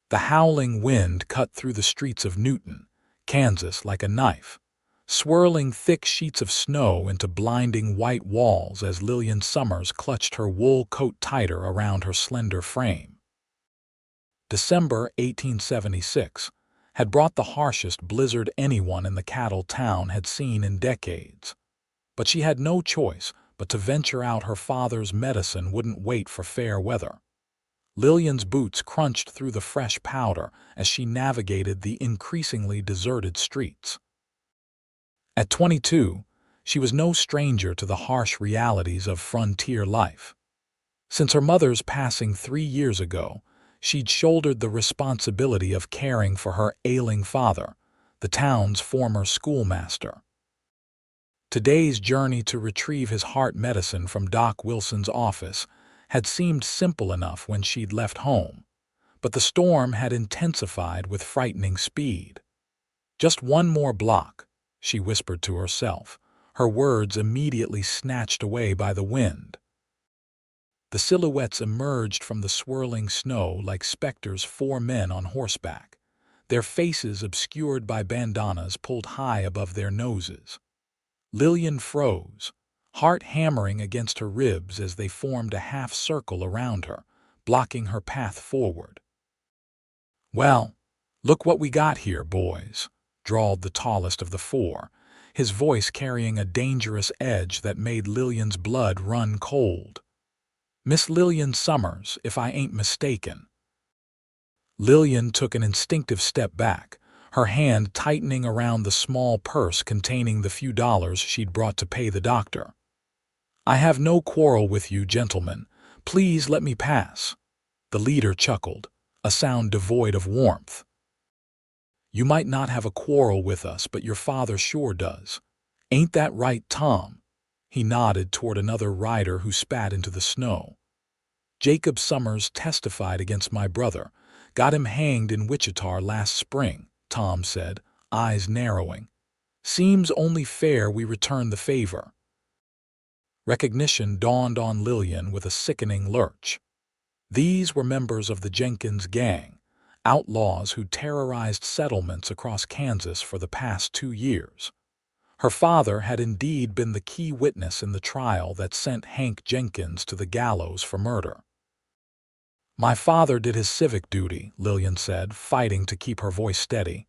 The howling wind cut through the streets of Newton, Kansas like a knife, swirling thick sheets of snow into blinding white walls as Lillian Summers clutched her wool coat tighter around her slender frame. December 1876 had brought the harshest blizzard anyone in the cattle town had seen in decades. But she had no choice but to venture out. Her father's medicine wouldn't wait for fair weather. Lillian's boots crunched through the fresh powder as she navigated the increasingly deserted streets. At 22, she was no stranger to the harsh realities of frontier life. Since her mother's passing 3 years ago, she'd shouldered the responsibility of caring for her ailing father, the town's former schoolmaster. Today's journey to retrieve his heart medicine from Doc Wilson's office had seemed simple enough when she'd left home, but the storm had intensified with frightening speed. "Just one more block," she whispered to herself, her words immediately snatched away by the wind. The silhouettes emerged from the swirling snow like specters, 4 men on horseback, their faces obscured by bandanas pulled high above their noses. Lillian froze, heart hammering against her ribs as they formed a half-circle around her, blocking her path forward. "Well, look what we got here, boys," drawled the tallest of the 4, his voice carrying a dangerous edge that made Lillian's blood run cold. "Miss Lillian Summers, if I ain't mistaken." Lillian took an instinctive step back, her hand tightening around the small purse containing the few dollars she'd brought to pay the doctor. "I have no quarrel with you, gentlemen. Please let me pass." The leader chuckled, a sound devoid of warmth. "You might not have a quarrel with us, but your father sure does. Ain't that right, Tom?" He nodded toward another rider who spat into the snow. "Jacob Summers testified against my brother. Got him hanged in Wichita last spring," Tom said, eyes narrowing. "Seems only fair we return the favor." Recognition dawned on Lillian with a sickening lurch. These were members of the Jenkins Gang, outlaws who terrorized settlements across Kansas for the past 2 years. Her father had indeed been the key witness in the trial that sent Hank Jenkins to the gallows for murder. "My father did his civic duty," Lillian said, fighting to keep her voice steady,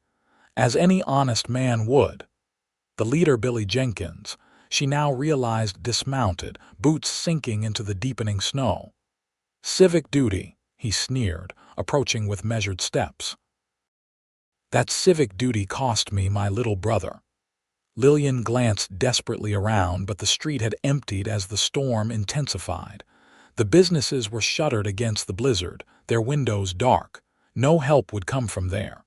"as any honest man would." The leader, Billy Jenkins, she now realized dismounted, boots sinking into the deepening snow. "Civic duty," he sneered, approaching with measured steps. "That civic duty cost me my little brother." Lillian glanced desperately around, but the street had emptied as the storm intensified. The businesses were shuttered against the blizzard, their windows dark. No help would come from there.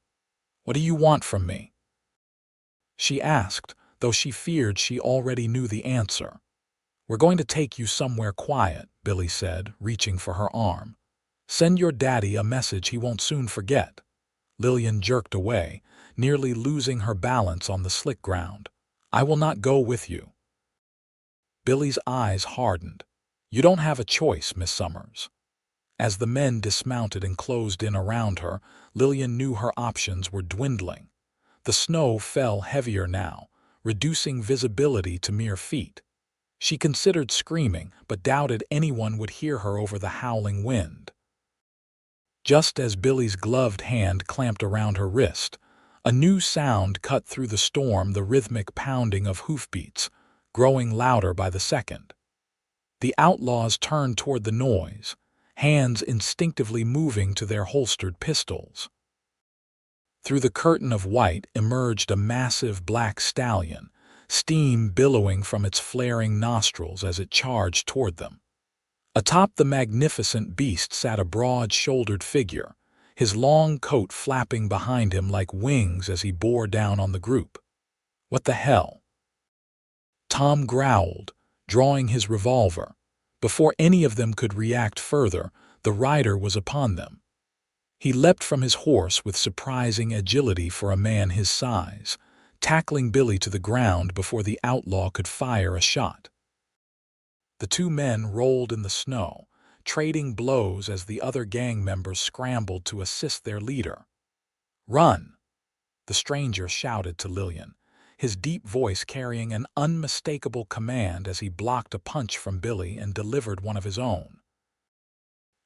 "What do you want from me?" she asked, though she feared she already knew the answer. "We're going to take you somewhere quiet," Billy said, reaching for her arm. "Send your daddy a message he won't soon forget." Lillian jerked away, nearly losing her balance on the slick ground. "I will not go with you." Billy's eyes hardened. "You don't have a choice, Miss Summers." As the men dismounted and closed in around her, Lillian knew her options were dwindling. The snow fell heavier now, reducing visibility to mere feet. She considered screaming, but doubted anyone would hear her over the howling wind. Just as Billy's gloved hand clamped around her wrist, a new sound cut through the storm, the rhythmic pounding of hoofbeats, growing louder by the second. The outlaws turned toward the noise, hands instinctively moving to their holstered pistols. Through the curtain of white emerged a massive black stallion, steam billowing from its flaring nostrils as it charged toward them. Atop the magnificent beast sat a broad-shouldered figure, his long coat flapping behind him like wings as he bore down on the group. "What the hell?" Tom growled, drawing his revolver. Before any of them could react further, the rider was upon them. He leapt from his horse with surprising agility for a man his size, tackling Billy to the ground before the outlaw could fire a shot. The 2 men rolled in the snow, trading blows as the other gang members scrambled to assist their leader. "Run!" the stranger shouted to Lillian, his deep voice carrying an unmistakable command as he blocked a punch from Billy and delivered one of his own.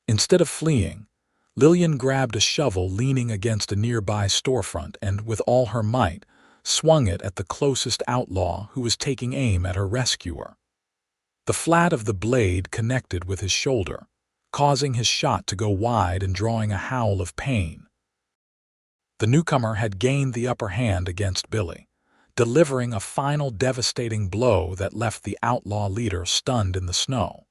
Instead of fleeing, Lillian grabbed a shovel leaning against a nearby storefront and, with all her might, swung it at the closest outlaw who was taking aim at her rescuer. The flat of the blade connected with his shoulder, causing his shot to go wide and drawing a howl of pain. The newcomer had gained the upper hand against Billy, delivering a final devastating blow that left the outlaw leader stunned in the snow.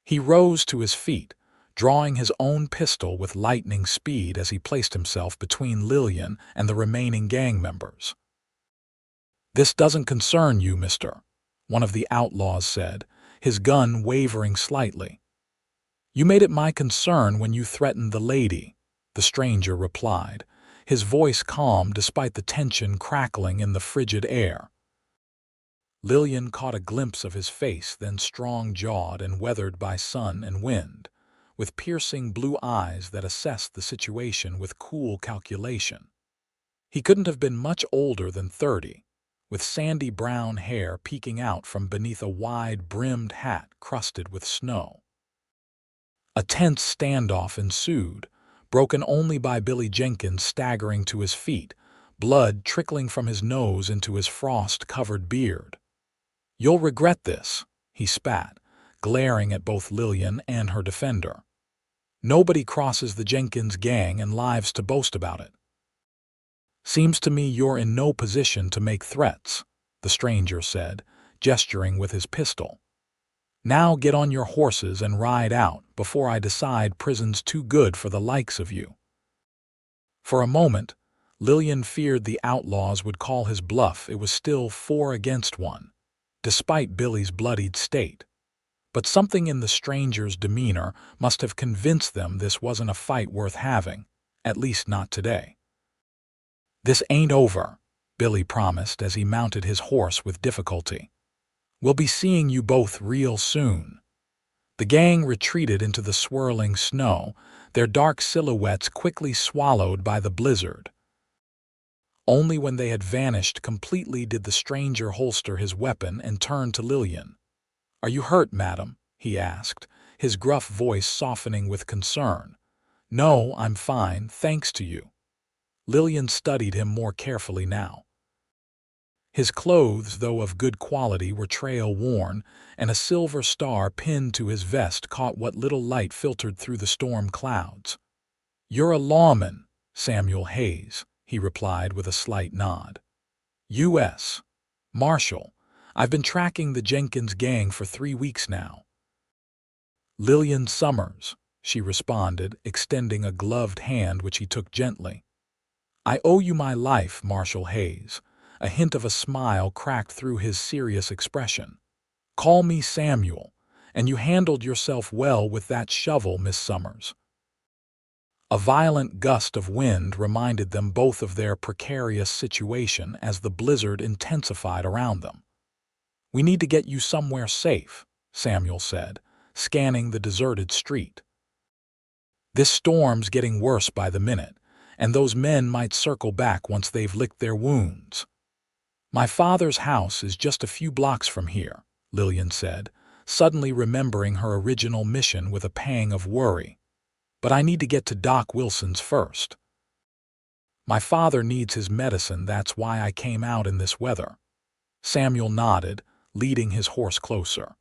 He rose to his feet, drawing his own pistol with lightning speed as he placed himself between Lillian and the remaining gang members. "This doesn't concern you, mister," one of the outlaws said, his gun wavering slightly. "You made it my concern when you threatened the lady," the stranger replied, his voice calm despite the tension crackling in the frigid air. Lillian caught a glimpse of his face, then strong-jawed and weathered by sun and wind, with piercing blue eyes that assessed the situation with cool calculation. He couldn't have been much older than 30, with sandy brown hair peeking out from beneath a wide-brimmed hat crusted with snow. A tense standoff ensued, broken only by Billy Jenkins staggering to his feet, blood trickling from his nose into his frost-covered beard. "You'll regret this," he spat, glaring at both Lillian and her defender. "Nobody crosses the Jenkins Gang and lives to boast about it." "Seems to me you're in no position to make threats," the stranger said, gesturing with his pistol. "Now get on your horses and ride out before I decide prison's too good for the likes of you." For a moment, Lillian feared the outlaws would call his bluff. It was still 4 against 1, despite Billy's bloodied state. But something in the stranger's demeanor must have convinced them this wasn't a fight worth having, at least not today. "This ain't over," Billy promised as he mounted his horse with difficulty. "We'll be seeing you both real soon." The gang retreated into the swirling snow, their dark silhouettes quickly swallowed by the blizzard. Only when they had vanished completely did the stranger holster his weapon and turn to Lillian. "Are you hurt, madam?" he asked, his gruff voice softening with concern. "No, I'm fine, thanks to you." Lillian studied him more carefully now. His clothes, though of good quality, were trail-worn, and a silver star pinned to his vest caught what little light filtered through the storm clouds. "You're a lawman, Samuel Hayes," he replied with a slight nod. "U.S. Marshal. I've been tracking the Jenkins Gang for 3 weeks now." "Lillian Summers," she responded, extending a gloved hand which he took gently. "I owe you my life, Marshal Hayes." A hint of a smile cracked through his serious expression. "Call me Samuel, and you handled yourself well with that shovel, Miss Summers." A violent gust of wind reminded them both of their precarious situation as the blizzard intensified around them. "We need to get you somewhere safe," Samuel said, scanning the deserted street. "This storm's getting worse by the minute, and those men might circle back once they've licked their wounds." "My father's house is just a few blocks from here," Lillian said, suddenly remembering her original mission with a pang of worry. "But I need to get to Doc Wilson's first. My father needs his medicine, that's why I came out in this weather." Samuel nodded, leading his horse closer.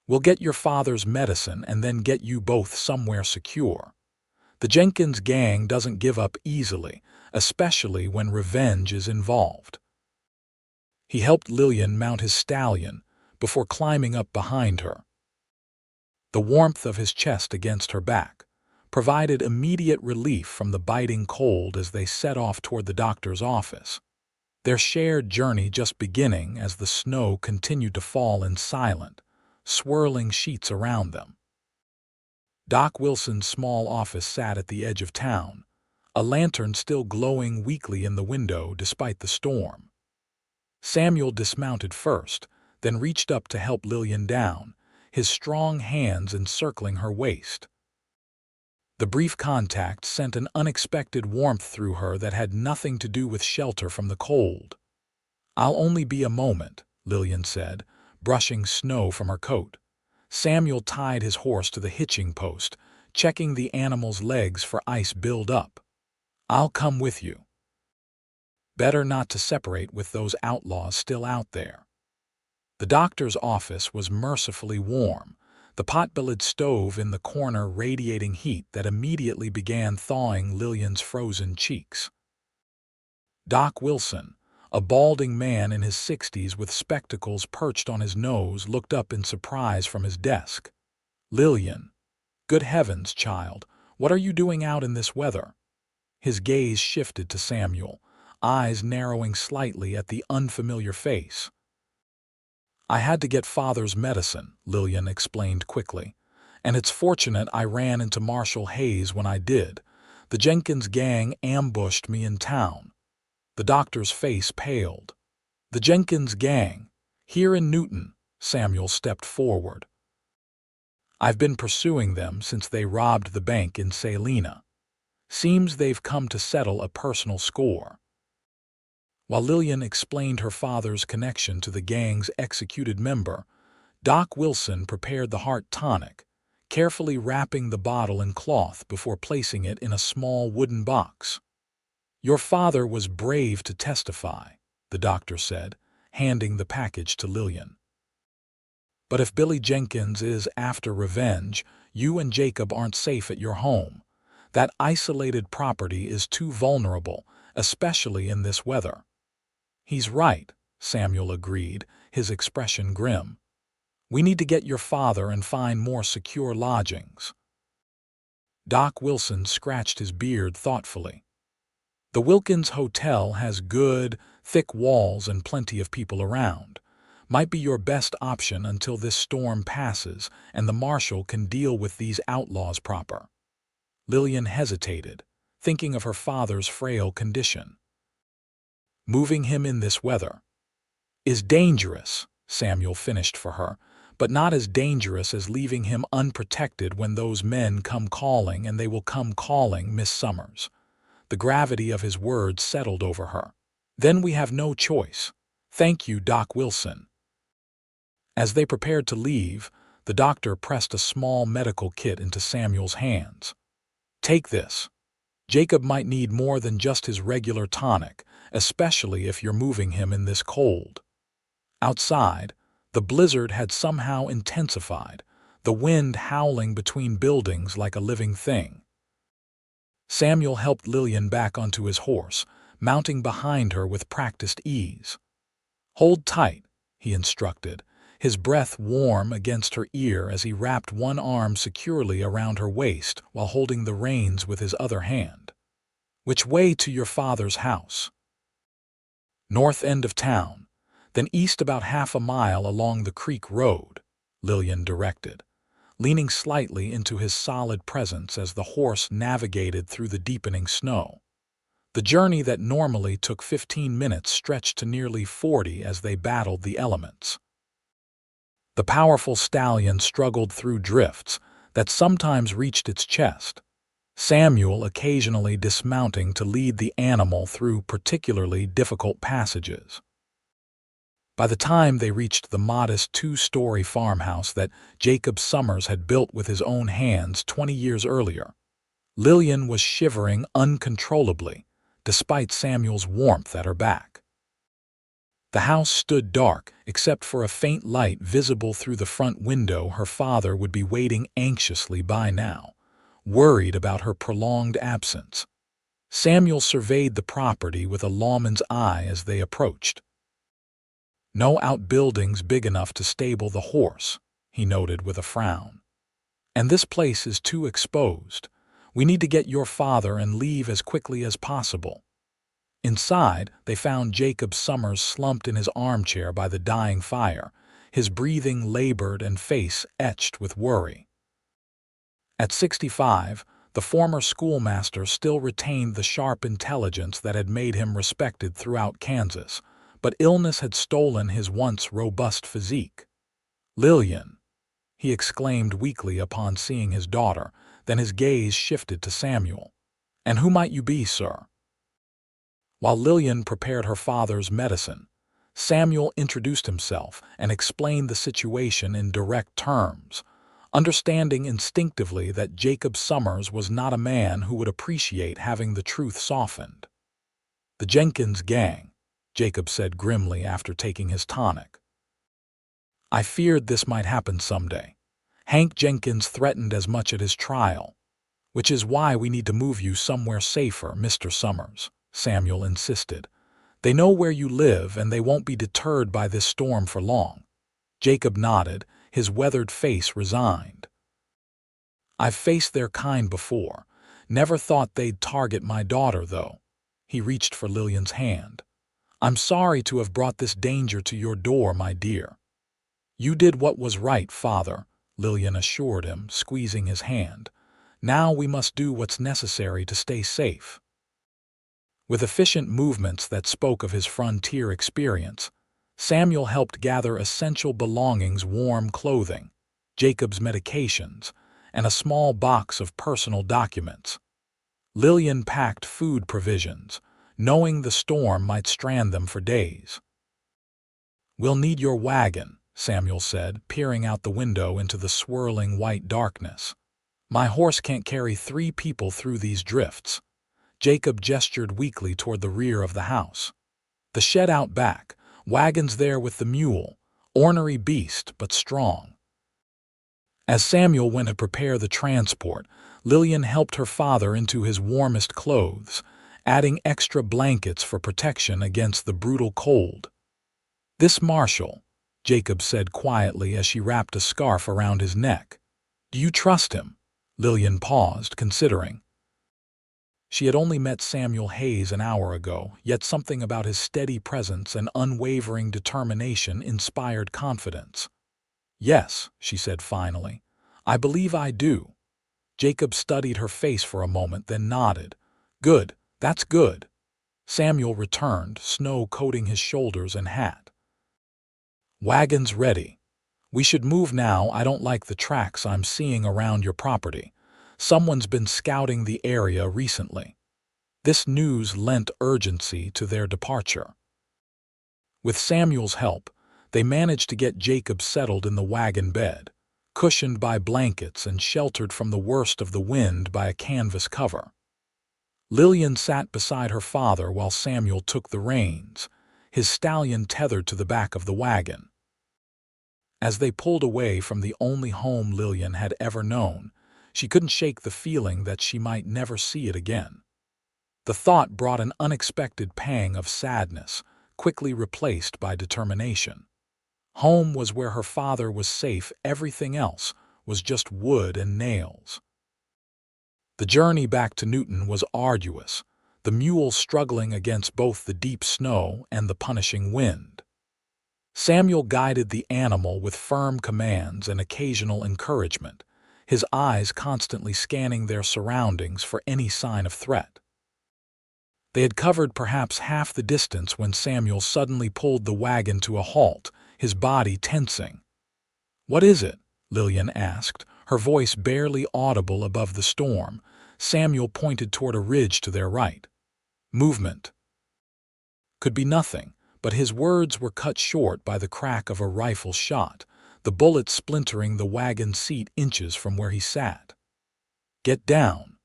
"We'll get your father's medicine and then get you both somewhere secure. The Jenkins Gang doesn't give up easily, especially when revenge is involved." He helped Lillian mount his stallion before climbing up behind her. The warmth of his chest against her back provided immediate relief from the biting cold as they set off toward the doctor's office, their shared journey just beginning as the snow continued to fall in silent, swirling sheets around them. Doc Wilson's small office sat at the edge of town, a lantern still glowing weakly in the window despite the storm. Samuel dismounted first, then reached up to help Lillian down, his strong hands encircling her waist. The brief contact sent an unexpected warmth through her that had nothing to do with shelter from the cold. "I'll only be a moment," Lillian said, brushing snow from her coat. Samuel tied his horse to the hitching post, checking the animal's legs for ice build-up. "I'll come with you. Better not to separate with those outlaws still out there." The doctor's office was mercifully warm, the pot-bellied stove in the corner radiating heat that immediately began thawing Lillian's frozen cheeks. Doc Wilson, a balding man in his 60s with spectacles perched on his nose, looked up in surprise from his desk. "Lillian, good heavens, child, what are you doing out in this weather?" His gaze shifted to Samuel, eyes narrowing slightly at the unfamiliar face. "I had to get Father's medicine," Lillian explained quickly. "And it's fortunate I ran into Marshal Hayes when I did. The Jenkins Gang ambushed me in town." The doctor's face paled. "The Jenkins Gang? Here in Newton?" Samuel stepped forward. "I've been pursuing them since they robbed the bank in Salina. Seems they've come to settle a personal score." While Lillian explained her father's connection to the gang's executed member, Doc Wilson prepared the heart tonic, carefully wrapping the bottle in cloth before placing it in a small wooden box. "Your father was brave to testify," the doctor said, handing the package to Lillian. "But if Billy Jenkins is after revenge, you and Jacob aren't safe at your home. That isolated property is too vulnerable, especially in this weather." "He's right," Samuel agreed, his expression grim. "We need to get your father and find more secure lodgings." Doc Wilson scratched his beard thoughtfully. "The Wilkins Hotel has good, thick walls and plenty of people around. Might be your best option until this storm passes and the marshal can deal with these outlaws proper." Lillian hesitated, thinking of her father's frail condition. "Moving him in this weather is dangerous," Samuel finished for her, "but not as dangerous as leaving him unprotected when those men come calling, and they will come calling, Miss Summers." The gravity of his words settled over her. "Then we have no choice. Thank you, Doc Wilson." As they prepared to leave, the doctor pressed a small medical kit into Samuel's hands. "Take this. Jacob might need more than just his regular tonic, especially if you're moving him in this cold." Outside, the blizzard had somehow intensified, the wind howling between buildings like a living thing. Samuel helped Lillian back onto his horse, mounting behind her with practiced ease. "Hold tight," he instructed, his breath warm against her ear as he wrapped one arm securely around her waist while holding the reins with his other hand. "Which way to your father's house?" "North end of town, then east about half a mile along the creek road," Lillian directed, leaning slightly into his solid presence as the horse navigated through the deepening snow. The journey that normally took 15 minutes stretched to nearly 40 as they battled the elements. The powerful stallion struggled through drifts that sometimes reached its chest, Samuel occasionally dismounting to lead the animal through particularly difficult passages. By the time they reached the modest 2-story farmhouse that Jacob Summers had built with his own hands 20 years earlier, Lillian was shivering uncontrollably, despite Samuel's warmth at her back. The house stood dark, except for a faint light visible through the front window. Her father would be waiting anxiously by now, worried about her prolonged absence. Samuel surveyed the property with a lawman's eye as they approached. "No outbuildings big enough to stable the horse," he noted with a frown. "And this place is too exposed. We need to get your father and leave as quickly as possible." Inside, they found Jacob Summers slumped in his armchair by the dying fire, his breathing labored and face etched with worry. At 65, the former schoolmaster still retained the sharp intelligence that had made him respected throughout Kansas, but illness had stolen his once robust physique. "Lillian, he exclaimed weakly upon seeing his daughter, then his gaze shifted to Samuel. "And who might you be, sir?" While Lillian prepared her father's medicine, Samuel introduced himself and explained the situation in direct terms, understanding instinctively that Jacob Summers was not a man who would appreciate having the truth softened. "The Jenkins Gang," Jacob said grimly after taking his tonic. "I feared this might happen someday. Hank Jenkins threatened as much at his trial, which is why we need to move you somewhere safer, Mr. Summers," Samuel insisted. "They know where you live and they won't be deterred by this storm for long." Jacob nodded, his weathered face resigned. "I've faced their kind before. Never thought they'd target my daughter, though." He reached for Lillian's hand. "I'm sorry to have brought this danger to your door, my dear." "You did what was right, father," Lillian assured him, squeezing his hand. "Now we must do what's necessary to stay safe." With efficient movements that spoke of his frontier experience, Samuel helped gather essential belongings: warm clothing, Jacob's medications, and a small box of personal documents. Lillian packed food provisions, knowing the storm might strand them for days. "We'll need your wagon," Samuel said, peering out the window into the swirling white darkness. "My horse can't carry 3 people through these drifts." Jacob gestured weakly toward the rear of the house. "The shed out back, wagons there with the mule, ornery beast but strong." As Samuel went to prepare the transport, Lillian helped her father into his warmest clothes, adding extra blankets for protection against the brutal cold. "This Marshal," Jacob said quietly as she wrapped a scarf around his neck. "Do you trust him?" Lillian paused, considering. She had only met Samuel Hayes an hour ago, yet something about his steady presence and unwavering determination inspired confidence. "Yes," she said finally. "I believe I do." Jacob studied her face for a moment, then nodded. "Good, that's good." Samuel returned, snow coating his shoulders and hat. "Wagon's ready. We should move now. I don't like the tracks I'm seeing around your property. Someone's been scouting the area recently." This news lent urgency to their departure. With Samuel's help, they managed to get Jacob settled in the wagon bed, cushioned by blankets and sheltered from the worst of the wind by a canvas cover. Lillian sat beside her father while Samuel took the reins, his stallion tethered to the back of the wagon. As they pulled away from the only home Lillian had ever known, she couldn't shake the feeling that she might never see it again. The thought brought an unexpected pang of sadness, quickly replaced by determination. Home was where her father was safe, everything else was just wood and nails. The journey back to Newton was arduous, the mule struggling against both the deep snow and the punishing wind. Samuel guided the animal with firm commands and occasional encouragement, his eyes constantly scanning their surroundings for any sign of threat. They had covered perhaps half the distance when Samuel suddenly pulled the wagon to a halt, his body tensing. "What is it?" Lillian asked, her voice barely audible above the storm. Samuel pointed toward a ridge to their right. "Movement." Could be nothing, but his words were cut short by the crack of a rifle shot, the bullet splintering the wagon seat inches from where he sat. "Get down,"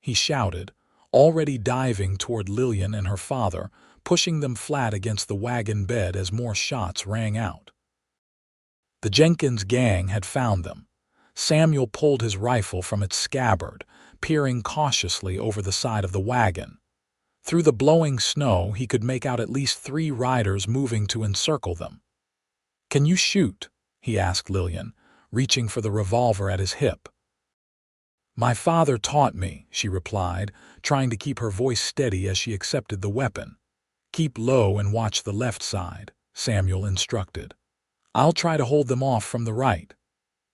he shouted, already diving toward Lillian and her father, pushing them flat against the wagon bed as more shots rang out. The Jenkins Gang had found them. Samuel pulled his rifle from its scabbard, peering cautiously over the side of the wagon. Through the blowing snow, he could make out at least 3 riders moving to encircle them. "Can you shoot?" he asked Lillian, reaching for the revolver at his hip. "My father taught me," she replied, trying to keep her voice steady as she accepted the weapon. "Keep low and watch the left side," Samuel instructed. "I'll try to hold them off from the right."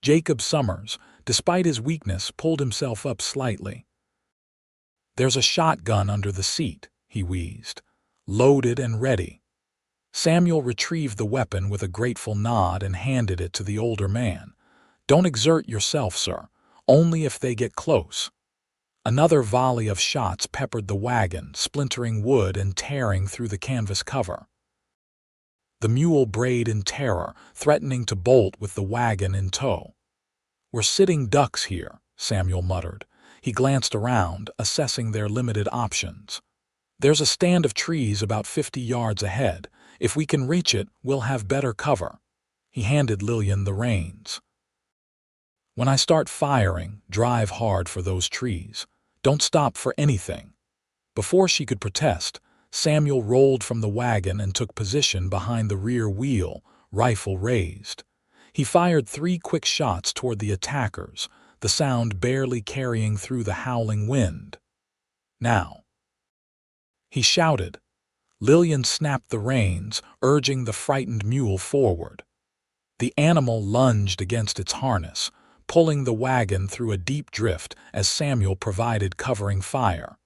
Jacob Summers, despite his weakness, pulled himself up slightly. "There's a shotgun under the seat," he wheezed. "Loaded and ready." Samuel retrieved the weapon with a grateful nod and handed it to the older man. Don't exert yourself, sir. Only if they get close." Another volley of shots peppered the wagon, splintering wood and tearing through the canvas cover. The mule brayed in terror, threatening to bolt with the wagon in tow. "We're sitting ducks here," Samuel muttered. He glanced around, assessing their limited options. "There's a stand of trees about 50 yards ahead. If we can reach it, we'll have better cover." He handed Lillian the reins. "When I start firing, drive hard for those trees. Don't stop for anything." Before she could protest, Samuel rolled from the wagon and took position behind the rear wheel, rifle raised. He fired 3 quick shots toward the attackers, the sound barely carrying through the howling wind. "Now," he shouted. Lillian snapped the reins, urging the frightened mule forward. The animal lunged against its harness, pulling the wagon through a deep drift as Samuel provided covering fire.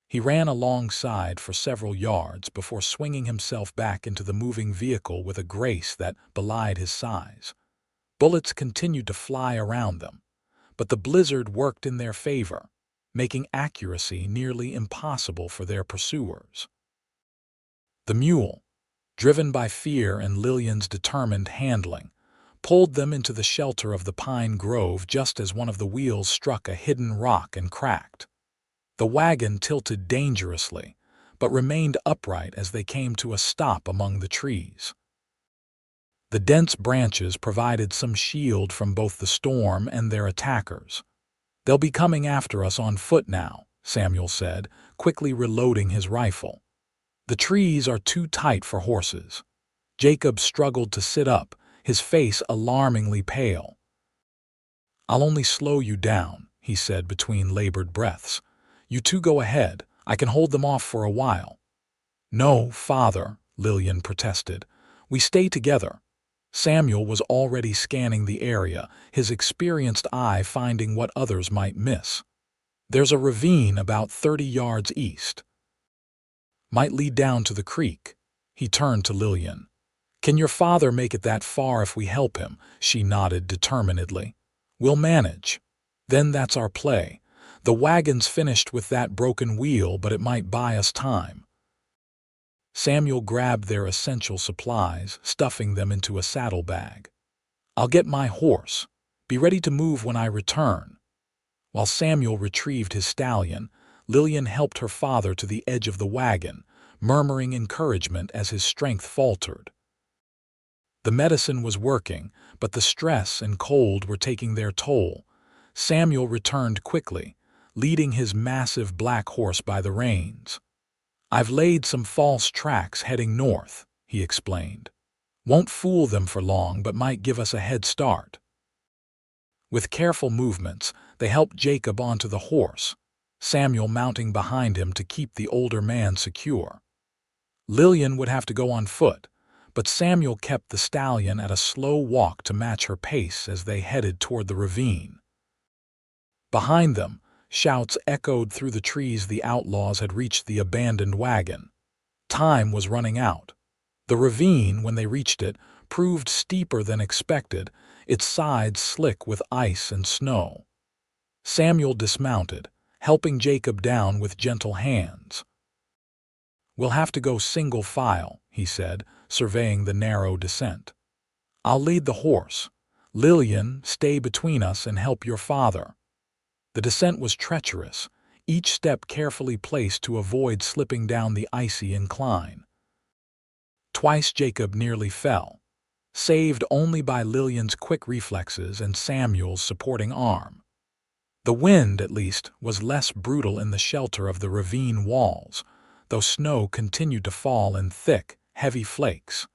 He ran alongside for several yards before swinging himself back into the moving vehicle with a grace that belied his size. Bullets continued to fly around them, but the blizzard worked in their favor, making accuracy nearly impossible for their pursuers. The mule, driven by fear and Lillian's determined handling, pulled them into the shelter of the pine grove just as one of the wheels struck a hidden rock and cracked. The wagon tilted dangerously, but remained upright as they came to a stop among the trees. The dense branches provided some shield from both the storm and their attackers. "They'll be coming after us on foot now," Samuel said, quickly reloading his rifle. "The trees are too tight for horses." Jacob struggled to sit up, his face alarmingly pale. "I'll only slow you down," he said between labored breaths. "You two go ahead. I can hold them off for a while." "No, father," Lillian protested. "We stay together." Samuel was already scanning the area, his experienced eye finding what others might miss. "There's a ravine about 30 yards east. Might lead down to the creek." He turned to Lillian. "Can your father make it that far if we help him?" She nodded determinedly. "We'll manage. Then that's our play. The wagon's finished with that broken wheel, but it might buy us time." Samuel grabbed their essential supplies, stuffing them into a saddlebag. "I'll get my horse. Be ready to move when I return." While Samuel retrieved his stallion, Lillian helped her father to the edge of the wagon, murmuring encouragement as his strength faltered. The medicine was working, but the stress and cold were taking their toll. Samuel returned quickly, leading his massive black horse by the reins. "I've laid some false tracks heading north," he explained. "Won't fool them for long, but might give us a head start." With careful movements, they helped Jacob onto the horse, Samuel mounting behind him to keep the older man secure. Lillian would have to go on foot, but Samuel kept the stallion at a slow walk to match her pace as they headed toward the ravine. Behind them, shouts echoed through the trees. The outlaws had reached the abandoned wagon. Time was running out. The ravine, when they reached it, proved steeper than expected, its sides slick with ice and snow. Samuel dismounted, helping Jacob down with gentle hands. "We'll have to go single file," he said, surveying the narrow descent. "I'll lead the horse. Lillian, stay between us and help your father." The descent was treacherous, each step carefully placed to avoid slipping down the icy incline. Twice Jacob nearly fell, saved only by Lillian's quick reflexes and Samuel's supporting arm. The wind, at least, was less brutal in the shelter of the ravine walls, though snow continued to fall in thick, heavy flakes.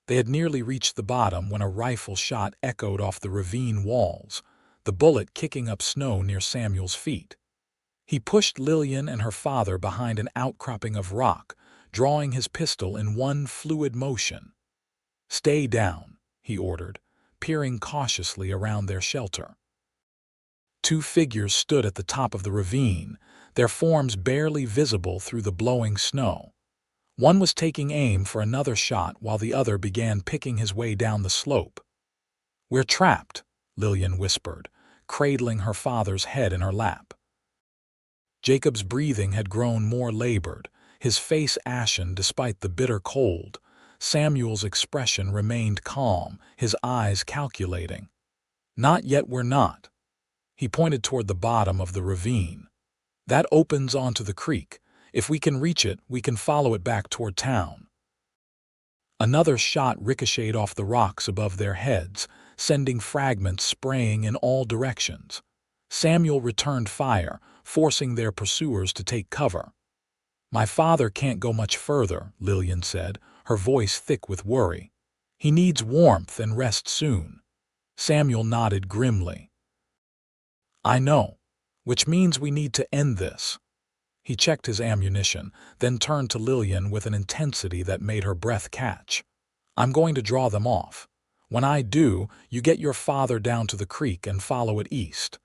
They had nearly reached the bottom when a rifle shot echoed off the ravine walls, the bullet kicking up snow near Samuel's feet. He pushed Lillian and her father behind an outcropping of rock, drawing his pistol in one fluid motion. "Stay down," he ordered, peering cautiously around their shelter. Two figures stood at the top of the ravine, their forms barely visible through the blowing snow. One was taking aim for another shot while the other began picking his way down the slope. "We're trapped," Lillian whispered, cradling her father's head in her lap. Jacob's breathing had grown more labored, his face ashen despite the bitter cold. Samuel's expression remained calm, his eyes calculating. "Not yet, we're not." He pointed toward the bottom of the ravine. "That opens onto the creek. If we can reach it, we can follow it back toward town." Another shot ricocheted off the rocks above their heads, sending fragments spraying in all directions. Samuel returned fire, forcing their pursuers to take cover. "My father can't go much further," Lillian said, her voice thick with worry. "He needs warmth and rest soon." Samuel nodded grimly. "I know, which means we need to end this." He checked his ammunition, then turned to Lillian with an intensity that made her breath catch. "I'm going to draw them off. When I do, you get your father down to the creek and follow it east.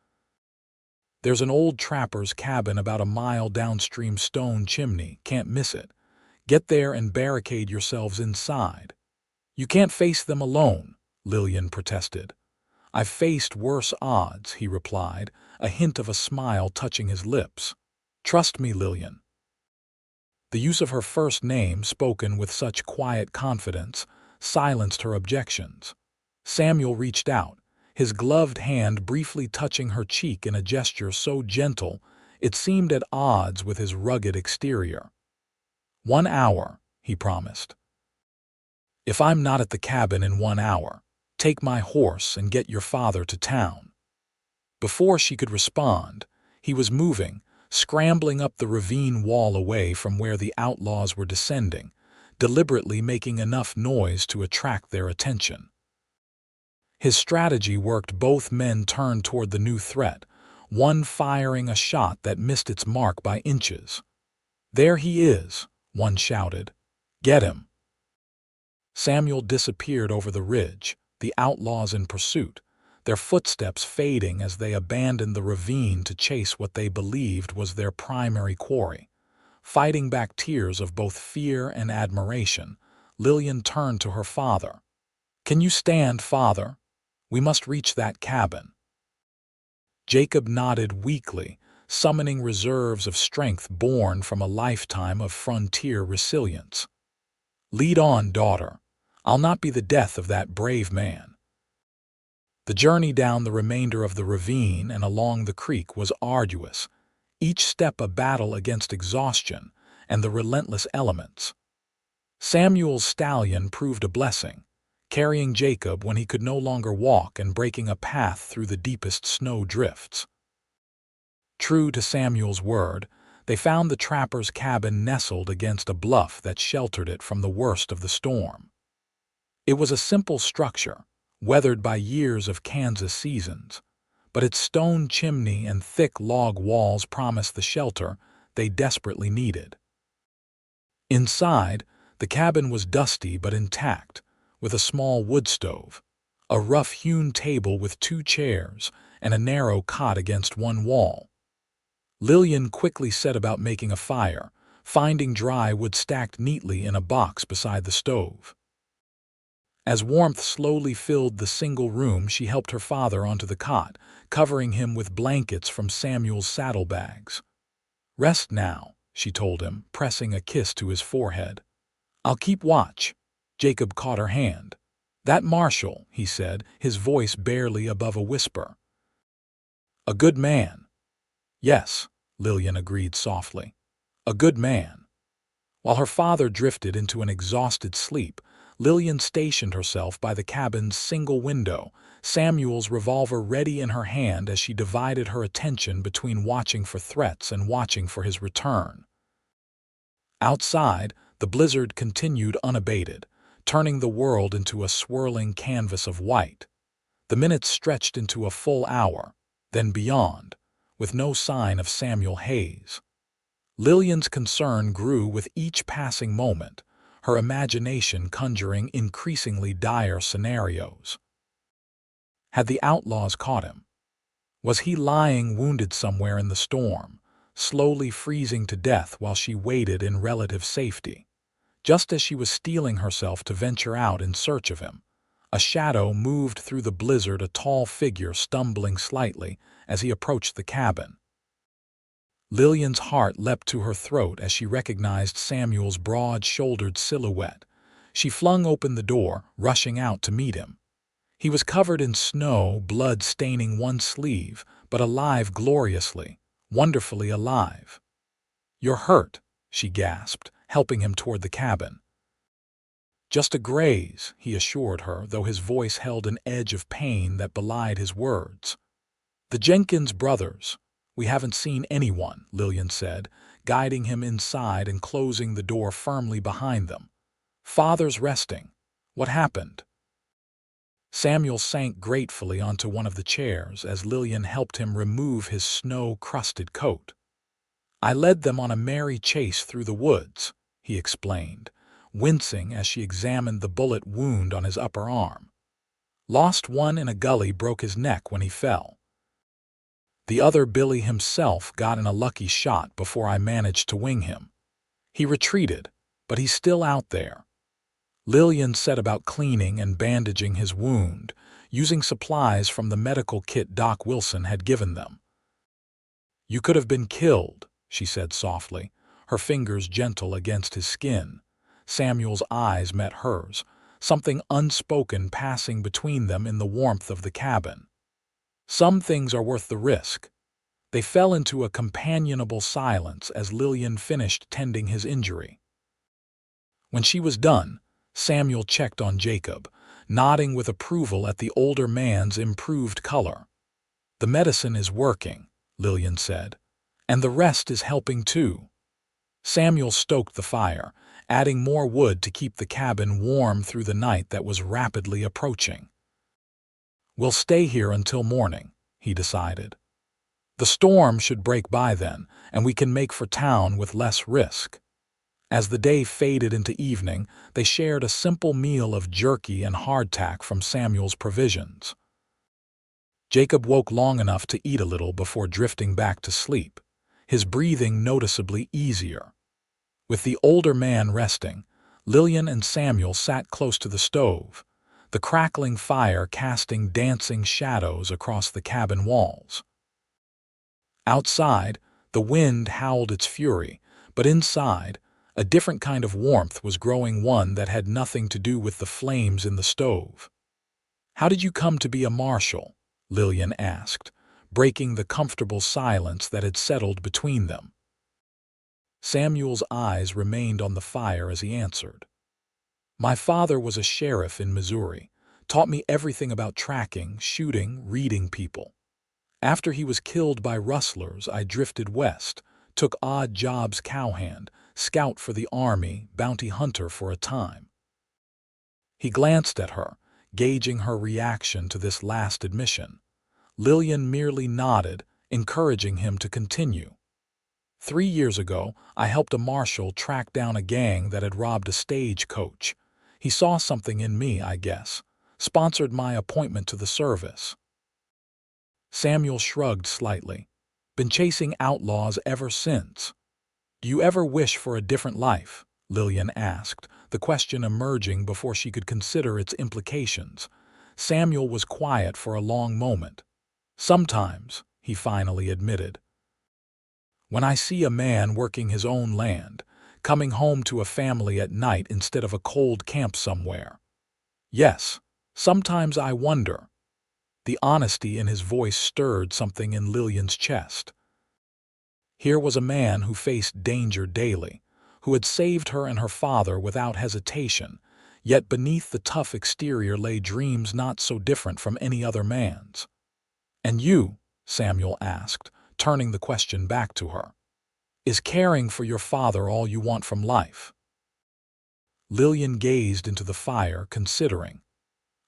There's an old trapper's cabin about a mile downstream, stone chimney, can't miss it. Get there and barricade yourselves inside." "You can't face them alone," Lillian protested. "I've faced worse odds," he replied, a hint of a smile touching his lips. "Trust me, Lillian." The use of her first name, spoken with such quiet confidence, silenced her objections. Samuel reached out, his gloved hand briefly touching her cheek in a gesture so gentle it seemed at odds with his rugged exterior. "1 hour," he promised. "If I'm not at the cabin in 1 hour, take my horse and get your father to town." Before she could respond, he was moving, scrambling up the ravine wall away from where the outlaws were descending, deliberately making enough noise to attract their attention. His strategy worked. Both men turned toward the new threat, one firing a shot that missed its mark by inches. "There he is," one shouted. "Get him." Samuel disappeared over the ridge, the outlaws in pursuit, their footsteps fading as they abandoned the ravine to chase what they believed was their primary quarry. Fighting back tears of both fear and admiration, Lillian turned to her father. "Can you stand, father? We must reach that cabin." Jacob nodded weakly, summoning reserves of strength born from a lifetime of frontier resilience. "Lead on, daughter. I'll not be the death of that brave man." The journey down the remainder of the ravine and along the creek was arduous, each step a battle against exhaustion and the relentless elements. Samuel's stallion proved a blessing, carrying Jacob when he could no longer walk and breaking a path through the deepest snow drifts. True to Samuel's word, they found the trapper's cabin nestled against a bluff that sheltered it from the worst of the storm. It was a simple structure, weathered by years of Kansas seasons, but its stone chimney and thick log walls promised the shelter they desperately needed. Inside, the cabin was dusty but intact, with a small wood stove, a rough-hewn table with 2 chairs, and a narrow cot against one wall. Lillian quickly set about making a fire, finding dry wood stacked neatly in a box beside the stove. As warmth slowly filled the single room, she helped her father onto the cot, covering him with blankets from Samuel's saddlebags. "Rest now," she told him, pressing a kiss to his forehead. "I'll keep watch." Jacob caught her hand. "That Marshal," he said, his voice barely above a whisper. "A good man." "Yes," Lillian agreed softly. "A good man." While her father drifted into an exhausted sleep, Lillian stationed herself by the cabin's single window, Samuel's revolver ready in her hand as she divided her attention between watching for threats and watching for his return. Outside, the blizzard continued unabated, turning the world into a swirling canvas of white. The minutes stretched into a full hour, then beyond, with no sign of Samuel Hayes. Lillian's concern grew with each passing moment, her imagination conjuring increasingly dire scenarios. Had the outlaws caught him? Was he lying wounded somewhere in the storm, slowly freezing to death while she waited in relative safety? Just as she was steeling herself to venture out in search of him, A shadow moved through the blizzard, a tall figure stumbling slightly as he approached the cabin. Lillian's heart leapt to her throat as she recognized Samuel's broad-shouldered silhouette. She flung open the door, rushing out to meet him. He was covered in snow, blood staining one sleeve, but alive gloriously, wonderfully alive. "You're hurt," she gasped, helping him toward the cabin. "Just a graze," he assured her, though his voice held an edge of pain that belied his words. "The Jenkins brothers. We haven't seen anyone," Lillian said, guiding him inside and closing the door firmly behind them. "Father's resting. What happened?" Samuel sank gratefully onto one of the chairs as Lillian helped him remove his snow-crusted coat. "I led them on a merry chase through the woods," he explained, wincing as she examined the bullet wound on his upper arm. "Lost one in a gully, broke his neck when he fell. The other, Billy himself, got in a lucky shot before I managed to wing him. He retreated, but he's still out there." Lillian set about cleaning and bandaging his wound, using supplies from the medical kit Doc Wilson had given them. "You could have been killed," she said softly, her fingers gentle against his skin. Samuel's eyes met hers, something unspoken passing between them in the warmth of the cabin. "Some things are worth the risk." They fell into a companionable silence as Lillian finished tending his injury. When she was done, Samuel checked on Jacob, nodding with approval at the older man's improved color. "The medicine is working," Lillian said, "and the rest is helping too." Samuel stoked the fire, adding more wood to keep the cabin warm through the night that was rapidly approaching. "We'll stay here until morning," he decided. "The storm should break by then, and we can make for town with less risk." As the day faded into evening, they shared a simple meal of jerky and hardtack from Samuel's provisions. Jacob woke long enough to eat a little before drifting back to sleep, his breathing noticeably easier. With the older man resting, Lillian and Samuel sat close to the stove, the crackling fire casting dancing shadows across the cabin walls. Outside, the wind howled its fury, but inside, a different kind of warmth was growing, one that had nothing to do with the flames in the stove. "How did you come to be a marshal?" Lillian asked, breaking the comfortable silence that had settled between them. Samuel's eyes remained on the fire as he answered. "My father was a sheriff in Missouri, taught me everything about tracking, shooting, reading people. After he was killed by rustlers, I drifted west, took odd jobs, cowhand, scout for the army, bounty hunter for a time." He glanced at her, gauging her reaction to this last admission. Lillian merely nodded, encouraging him to continue. 3 years ago, I helped a marshal track down a gang that had robbed a stagecoach. He saw something in me, I guess, sponsored my appointment to the service." Samuel shrugged slightly. "Been chasing outlaws ever since." "Do you ever wish for a different life?" Lillian asked, the question emerging before she could consider its implications. Samuel was quiet for a long moment. "Sometimes," he finally admitted. "When I see a man working his own land, coming home to a family at night instead of a cold camp somewhere. Yes, sometimes I wonder." The honesty in his voice stirred something in Lillian's chest. Here was a man who faced danger daily, who had saved her and her father without hesitation, yet beneath the tough exterior lay dreams not so different from any other man's. "And you," Samuel asked, turning the question back to her, "is caring for your father all you want from life?" Lillian gazed into the fire, considering.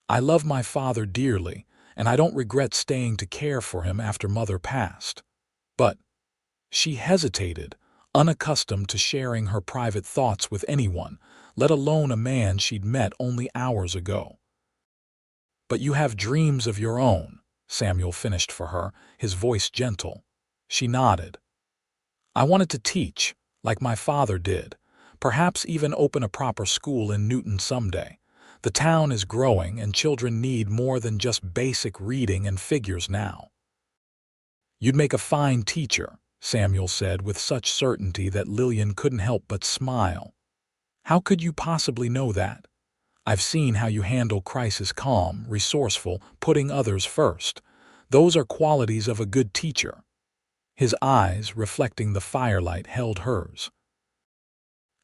"I love my father dearly, and I don't regret staying to care for him after Mother passed. But—" she hesitated, unaccustomed to sharing her private thoughts with anyone, let alone a man she'd met only hours ago. "But you have dreams of your own," Samuel finished for her, his voice gentle. She nodded. "I wanted to teach, like my father did, perhaps even open a proper school in Newton someday. The town is growing and children need more than just basic reading and figures now. You'd make a fine teacher, Samuel said with such certainty that Lillian couldn't help but smile. How could you possibly know that? I've seen how you handle crisis calm, resourceful, putting others first. Those are qualities of a good teacher. His eyes, reflecting the firelight, held hers.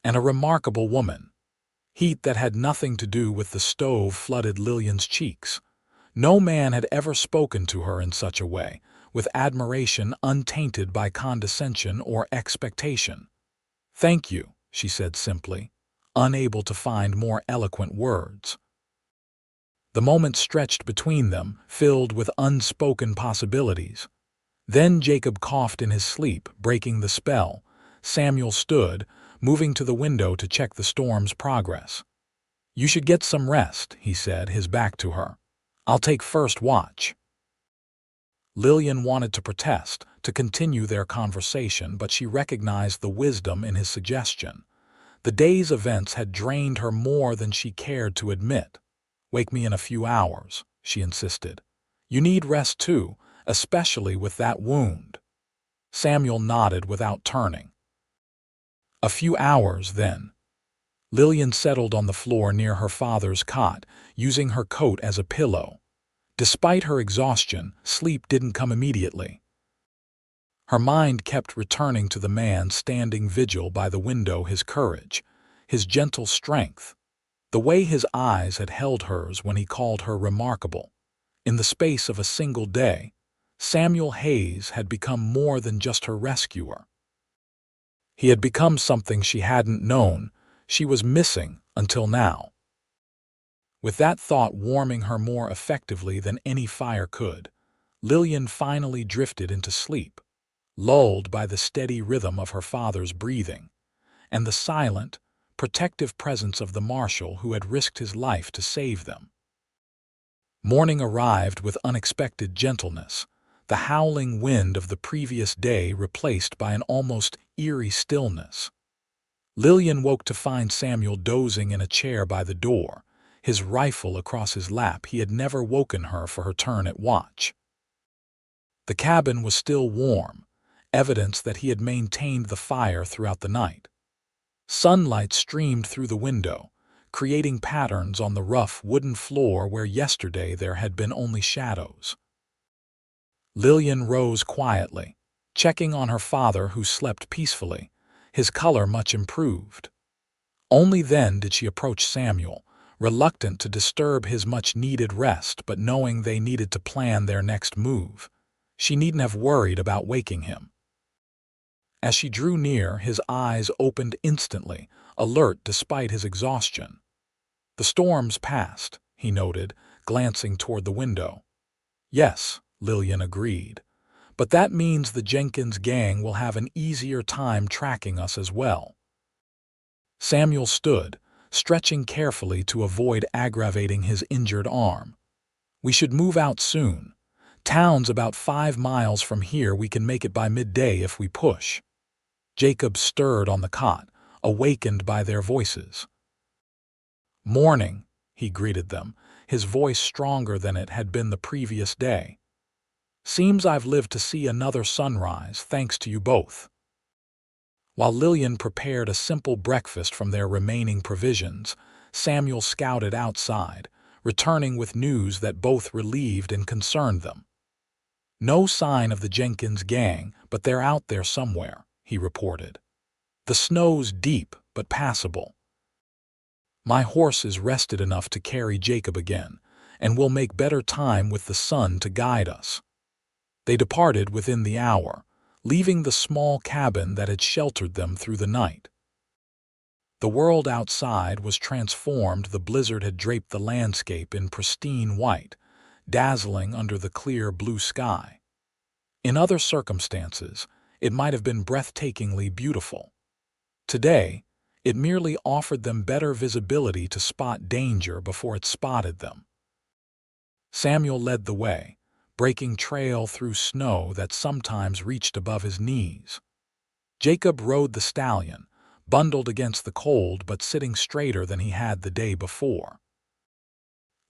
And a remarkable woman. Heat that had nothing to do with the stove flooded Lillian's cheeks. No man had ever spoken to her in such a way, with admiration untainted by condescension or expectation. "Thank you," she said simply, unable to find more eloquent words. The moment stretched between them, filled with unspoken possibilities. Then Jacob coughed in his sleep, breaking the spell. Samuel stood, moving to the window to check the storm's progress. "You should get some rest," he said, his back to her. "I'll take first watch." Lillian wanted to protest, to continue their conversation, but she recognized the wisdom in his suggestion. The day's events had drained her more than she cared to admit. "Wake me in a few hours," she insisted. "You need rest too, especially with that wound." Samuel nodded without turning. A few hours, then. Lillian settled on the floor near her father's cot, using her coat as a pillow. Despite her exhaustion, sleep didn't come immediately. Her mind kept returning to the man standing vigil by the window, his courage, his gentle strength, the way his eyes had held hers when he called her remarkable. In the space of a single day, Samuel Hayes had become more than just her rescuer. He had become something she hadn't known she was missing until now. With that thought warming her more effectively than any fire could, Lillian finally drifted into sleep, lulled by the steady rhythm of her father's breathing and the silent, protective presence of the marshal who had risked his life to save them. Morning arrived with unexpected gentleness, the howling wind of the previous day replaced by an almost eerie stillness. Lillian woke to find Samuel dozing in a chair by the door, his rifle across his lap. He had never woken her for her turn at watch. The cabin was still warm, evidence that he had maintained the fire throughout the night. Sunlight streamed through the window, creating patterns on the rough wooden floor where yesterday there had been only shadows. Lillian rose quietly, checking on her father who slept peacefully, his color much improved. Only then did she approach Samuel, reluctant to disturb his much-needed rest but knowing they needed to plan their next move. She needn't have worried about waking him. As she drew near, his eyes opened instantly, alert despite his exhaustion. "The storm's passed," he noted, glancing toward the window. "Yes," Lillian agreed, "but that means the Jenkins Gang will have an easier time tracking us as well." Samuel stood, stretching carefully to avoid aggravating his injured arm. "We should move out soon. Town's about 5 miles from here. We can make it by midday if we push." Jacob stirred on the cot, awakened by their voices. "Morning," he greeted them, his voice stronger than it had been the previous day. "Seems I've lived to see another sunrise, thanks to you both." While Lillian prepared a simple breakfast from their remaining provisions, Samuel scouted outside, returning with news that both relieved and concerned them. "No sign of the Jenkins Gang, but they're out there somewhere," he reported. "The snow's deep but passable. My horse is rested enough to carry Jacob again, and we'll make better time with the sun to guide us." They departed within the hour, leaving the small cabin that had sheltered them through the night. The world outside was transformed. The blizzard had draped the landscape in pristine white, dazzling under the clear blue sky. In other circumstances, it might have been breathtakingly beautiful. Today, it merely offered them better visibility to spot danger before it spotted them. Samuel led the way, breaking trail through snow that sometimes reached above his knees. Jacob rode the stallion, bundled against the cold but sitting straighter than he had the day before.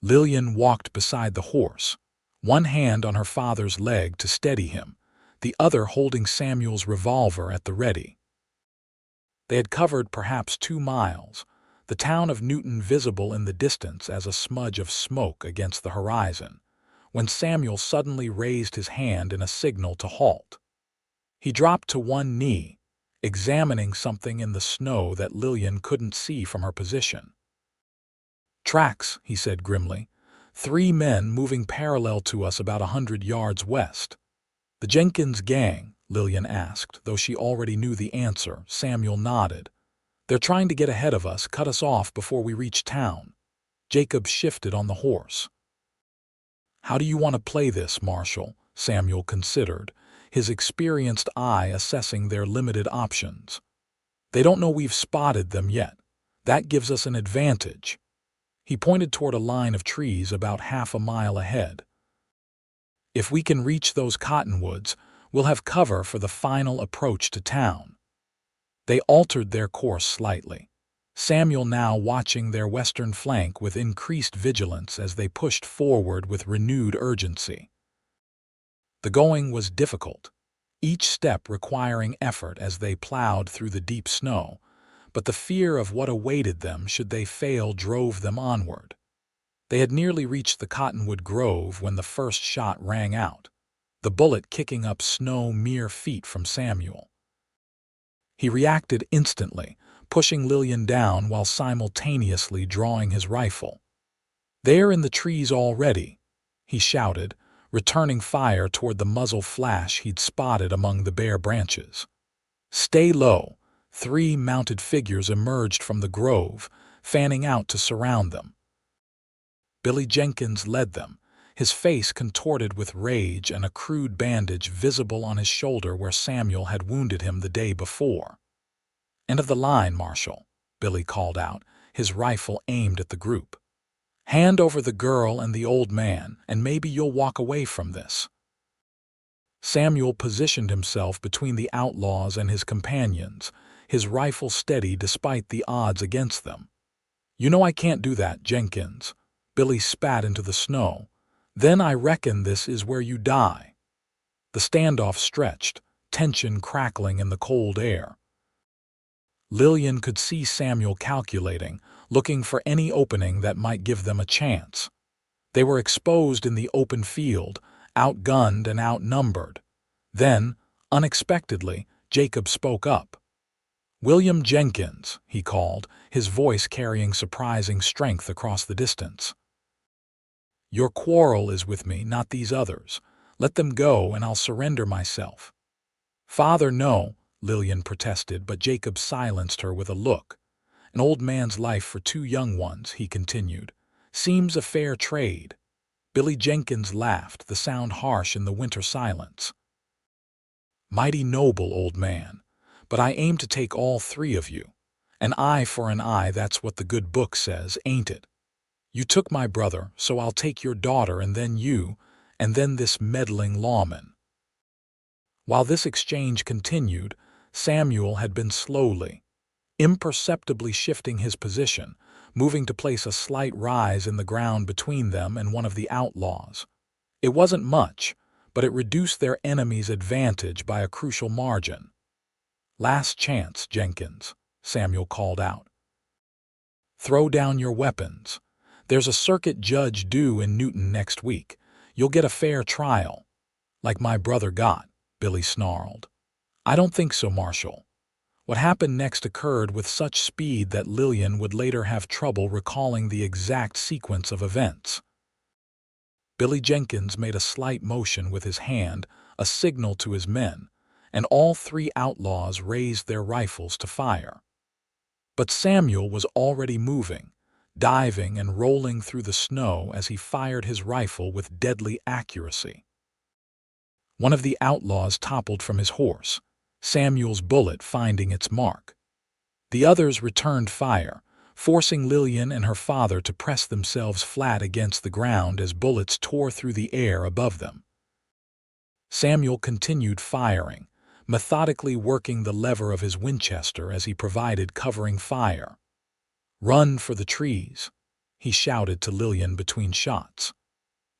Lillian walked beside the horse, one hand on her father's leg to steady him, the other holding Samuel's revolver at the ready. They had covered perhaps 2 miles, the town of Newton visible in the distance as a smudge of smoke against the horizon, when Samuel suddenly raised his hand in a signal to halt. He dropped to one knee, examining something in the snow that Lillian couldn't see from her position. "Tracks," he said grimly. 3 men moving parallel to us about 100 yards west. "The Jenkins Gang?" Lillian asked, though she already knew the answer. Samuel nodded. "They're trying to get ahead of us, cut us off before we reach town." Jacob shifted on the horse. "How do you want to play this, Marshal?" Samuel considered, his experienced eye assessing their limited options. "They don't know we've spotted them yet. That gives us an advantage." He pointed toward a line of trees about half a mile ahead. "If we can reach those cottonwoods, we'll have cover for the final approach to town." They altered their course slightly, Samuel now watching their western flank with increased vigilance as they pushed forward with renewed urgency. The going was difficult, each step requiring effort as they plowed through the deep snow, but the fear of what awaited them should they fail drove them onward. They had nearly reached the cottonwood grove when the first shot rang out, the bullet kicking up snow mere feet from Samuel. He reacted instantly, pushing Lillian down while simultaneously drawing his rifle. "They're in the trees already," he shouted, returning fire toward the muzzle flash he'd spotted among the bare branches. "Stay low." 3 mounted figures emerged from the grove, fanning out to surround them. Billy Jenkins led them, his face contorted with rage and a crude bandage visible on his shoulder where Samuel had wounded him the day before. "End of the line, Marshal," Billy called out, his rifle aimed at the group. "Hand over the girl and the old man, and maybe you'll walk away from this." Samuel positioned himself between the outlaws and his companions, his rifle steady despite the odds against them. "You know I can't do that, Jenkins." Billy spat into the snow. "Then I reckon this is where you die." The standoff stretched, tension crackling in the cold air. Lillian could see Samuel calculating, looking for any opening that might give them a chance. They were exposed in the open field, outgunned and outnumbered. Then, unexpectedly, Jacob spoke up. "William Jenkins," he called, his voice carrying surprising strength across the distance. "Your quarrel is with me, not these others. Let them go and I'll surrender myself." "Father, no," Lillian protested, but Jacob silenced her with a look. "An old man's life for 2 young ones," he continued. "Seems a fair trade." Billy Jenkins laughed, the sound harsh in the winter silence. "Mighty noble, old man, but I aim to take all 3 of you. An eye for an eye, that's what the good book says, ain't it? You took my brother, so I'll take your daughter and then you, and then this meddling lawman." While this exchange continued, Samuel had been slowly, imperceptibly shifting his position, moving to place a slight rise in the ground between them and one of the outlaws. It wasn't much, but it reduced their enemy's advantage by a crucial margin. "Last chance, Jenkins," Samuel called out. "Throw down your weapons. There's a circuit judge due in Newton next week. You'll get a fair trial." "Like my brother got," Billy snarled. "I don't think so, Marshal." What happened next occurred with such speed that Lillian would later have trouble recalling the exact sequence of events. Billy Jenkins made a slight motion with his hand, a signal to his men, and all 3 outlaws raised their rifles to fire. But Samuel was already moving, diving and rolling through the snow as he fired his rifle with deadly accuracy. One of the outlaws toppled from his horse, Samuel's bullet finding its mark. The others returned fire, forcing Lillian and her father to press themselves flat against the ground as bullets tore through the air above them. Samuel continued firing, methodically working the lever of his Winchester as he provided covering fire. "Run for the trees," he shouted to Lillian between shots.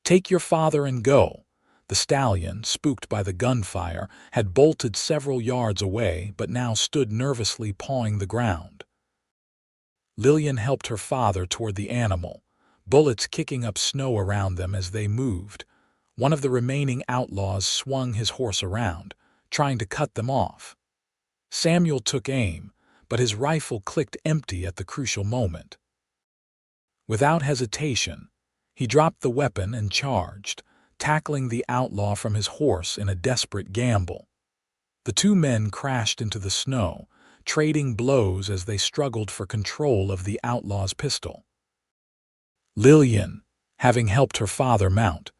"Take your father and go." The stallion, spooked by the gunfire, had bolted several yards away but now stood nervously pawing the ground. Lillian helped her father toward the animal, bullets kicking up snow around them as they moved. One of the remaining outlaws swung his horse around, trying to cut them off. Samuel took aim, but his rifle clicked empty at the crucial moment. Without hesitation, he dropped the weapon and charged, tackling the outlaw from his horse in a desperate gamble. The two men crashed into the snow, trading blows as they struggled for control of the outlaw's pistol. Lillian, having helped her father mount,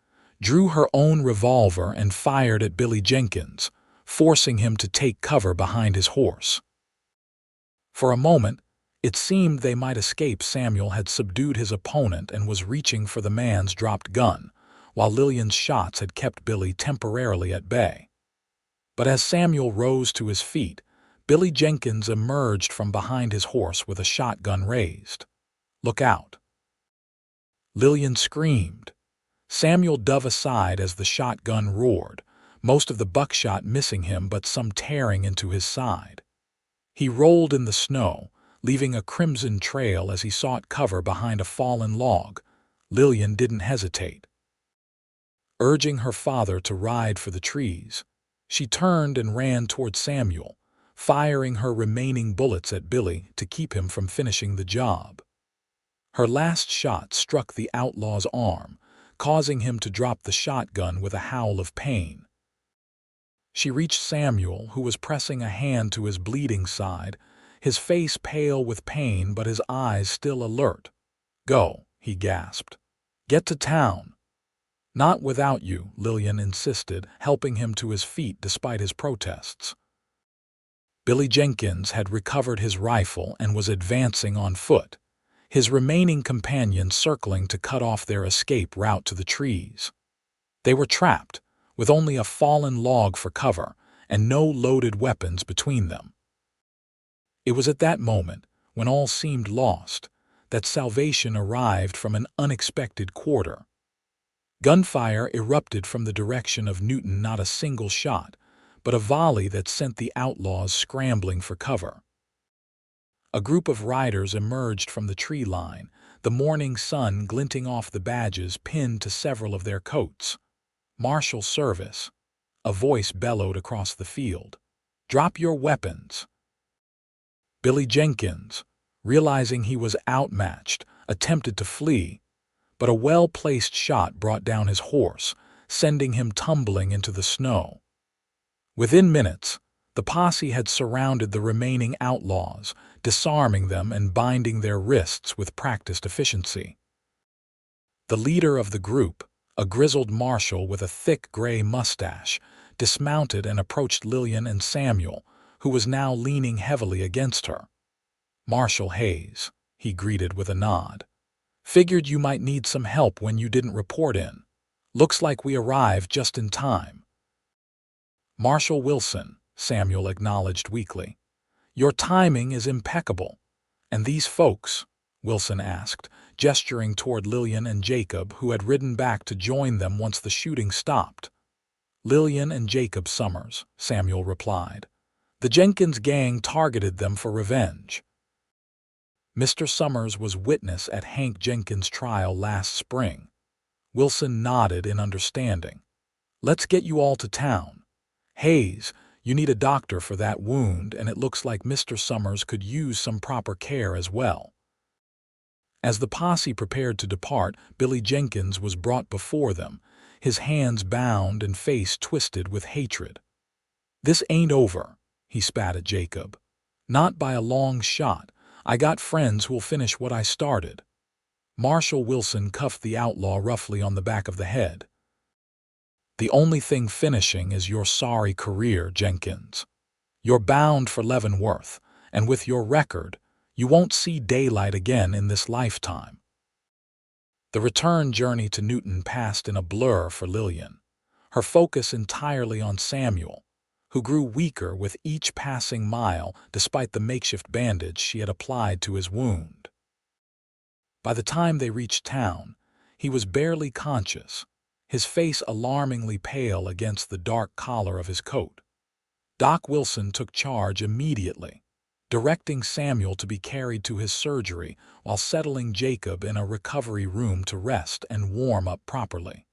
drew her own revolver and fired at Billy Jenkins, forcing him to take cover behind his horse. For a moment, it seemed they might escape. Samuel had subdued his opponent and was reaching for the man's dropped gun, while Lillian's shots had kept Billy temporarily at bay. But as Samuel rose to his feet, Billy Jenkins emerged from behind his horse with a shotgun raised. "Look out!" Lillian screamed. Samuel dove aside as the shotgun roared, most of the buckshot missing him but some tearing into his side. He rolled in the snow, leaving a crimson trail as he sought cover behind a fallen log. Lillian didn't hesitate. Urging her father to ride for the trees, she turned and ran toward Samuel, firing her remaining bullets at Billy to keep him from finishing the job. Her last shot struck the outlaw's arm, causing him to drop the shotgun with a howl of pain. She reached Samuel, who was pressing a hand to his bleeding side, his face pale with pain but his eyes still alert. "Go," he gasped. "Get to town." "Not without you," Lillian insisted, helping him to his feet despite his protests. Billy Jenkins had recovered his rifle and was advancing on foot, his remaining companions circling to cut off their escape route to the trees. They were trapped, with only a fallen log for cover and no loaded weapons between them. It was at that moment, when all seemed lost, that salvation arrived from an unexpected quarter. Gunfire erupted from the direction of Newton, not a single shot, but a volley that sent the outlaws scrambling for cover. A group of riders emerged from the tree line, the morning sun glinting off the badges pinned to several of their coats. "Marshal service," a voice bellowed across the field. "Drop your weapons." Billy Jenkins, realizing he was outmatched, attempted to flee, but a well-placed shot brought down his horse, sending him tumbling into the snow. Within minutes, the posse had surrounded the remaining outlaws, disarming them and binding their wrists with practiced efficiency. The leader of the group, a grizzled marshal with a thick gray mustache, dismounted and approached Lillian and Samuel, who was now leaning heavily against her. "Marshal Hayes," he greeted with a nod. "Figured you might need some help when you didn't report in. Looks like we arrived just in time." "Marshal Wilson," Samuel acknowledged weakly. "Your timing is impeccable. And these folks?" Wilson asked, gesturing toward Lillian and Jacob, who had ridden back to join them once the shooting stopped. "Lillian and Jacob Summers," Samuel replied. "The Jenkins Gang targeted them for revenge." Mr. Summers was witness at Hank Jenkins' trial last spring. Wilson nodded in understanding. "Let's get you all to town. Hayes, you need a doctor for that wound, and it looks like Mr. Summers could use some proper care as well." As the posse prepared to depart, Billy Jenkins was brought before them, his hands bound and face twisted with hatred. "This ain't over," he spat at Jacob. "Not by a long shot. I got friends who'll finish what I started." Marshal Wilson cuffed the outlaw roughly on the back of the head. "The only thing finishing is your sorry career, Jenkins. You're bound for Leavenworth, and with your record, you won't see daylight again in this lifetime." The return journey to Newton passed in a blur for Lillian, her focus entirely on Samuel, who grew weaker with each passing mile despite the makeshift bandage she had applied to his wound. By the time they reached town, he was barely conscious, his face alarmingly pale against the dark collar of his coat. Doc Wilson took charge immediately, directing Samuel to be carried to his surgery while settling Jacob in a recovery room to rest and warm up properly.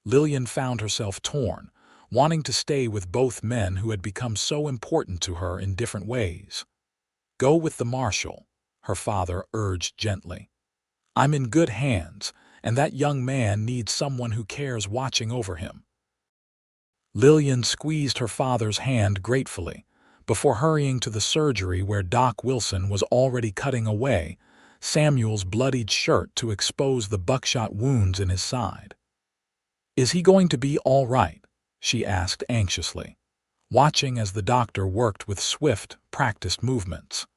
Lillian found herself torn, wanting to stay with both men who had become so important to her in different ways. "Go with the marshal," her father urged gently. "I'm in good hands, and that young man needs someone who cares watching over him." Lillian squeezed her father's hand gratefully, before hurrying to the surgery where Doc Wilson was already cutting away Samuel's bloodied shirt to expose the buckshot wounds in his side. "Is he going to be all right?" she asked anxiously, watching as the doctor worked with swift, practiced movements.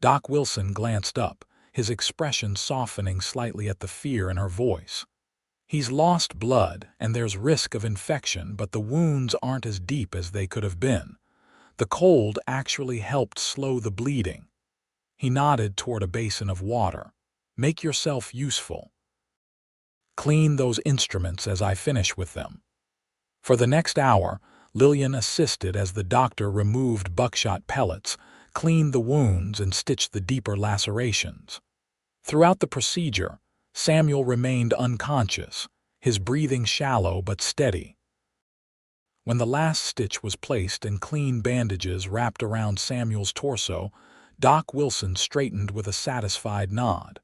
Doc Wilson glanced up, his expression softening slightly at the fear in her voice. "He's lost blood, and there's risk of infection, but the wounds aren't as deep as they could have been. The cold actually helped slow the bleeding." He nodded toward a basin of water. "Make yourself useful. Clean those instruments as I finish with them." For the next hour, Lillian assisted as the doctor removed buckshot pellets, cleaned the wounds, and stitched the deeper lacerations. Throughout the procedure, Samuel remained unconscious, his breathing shallow but steady. When the last stitch was placed and clean bandages wrapped around Samuel's torso, Doc Wilson straightened with a satisfied nod.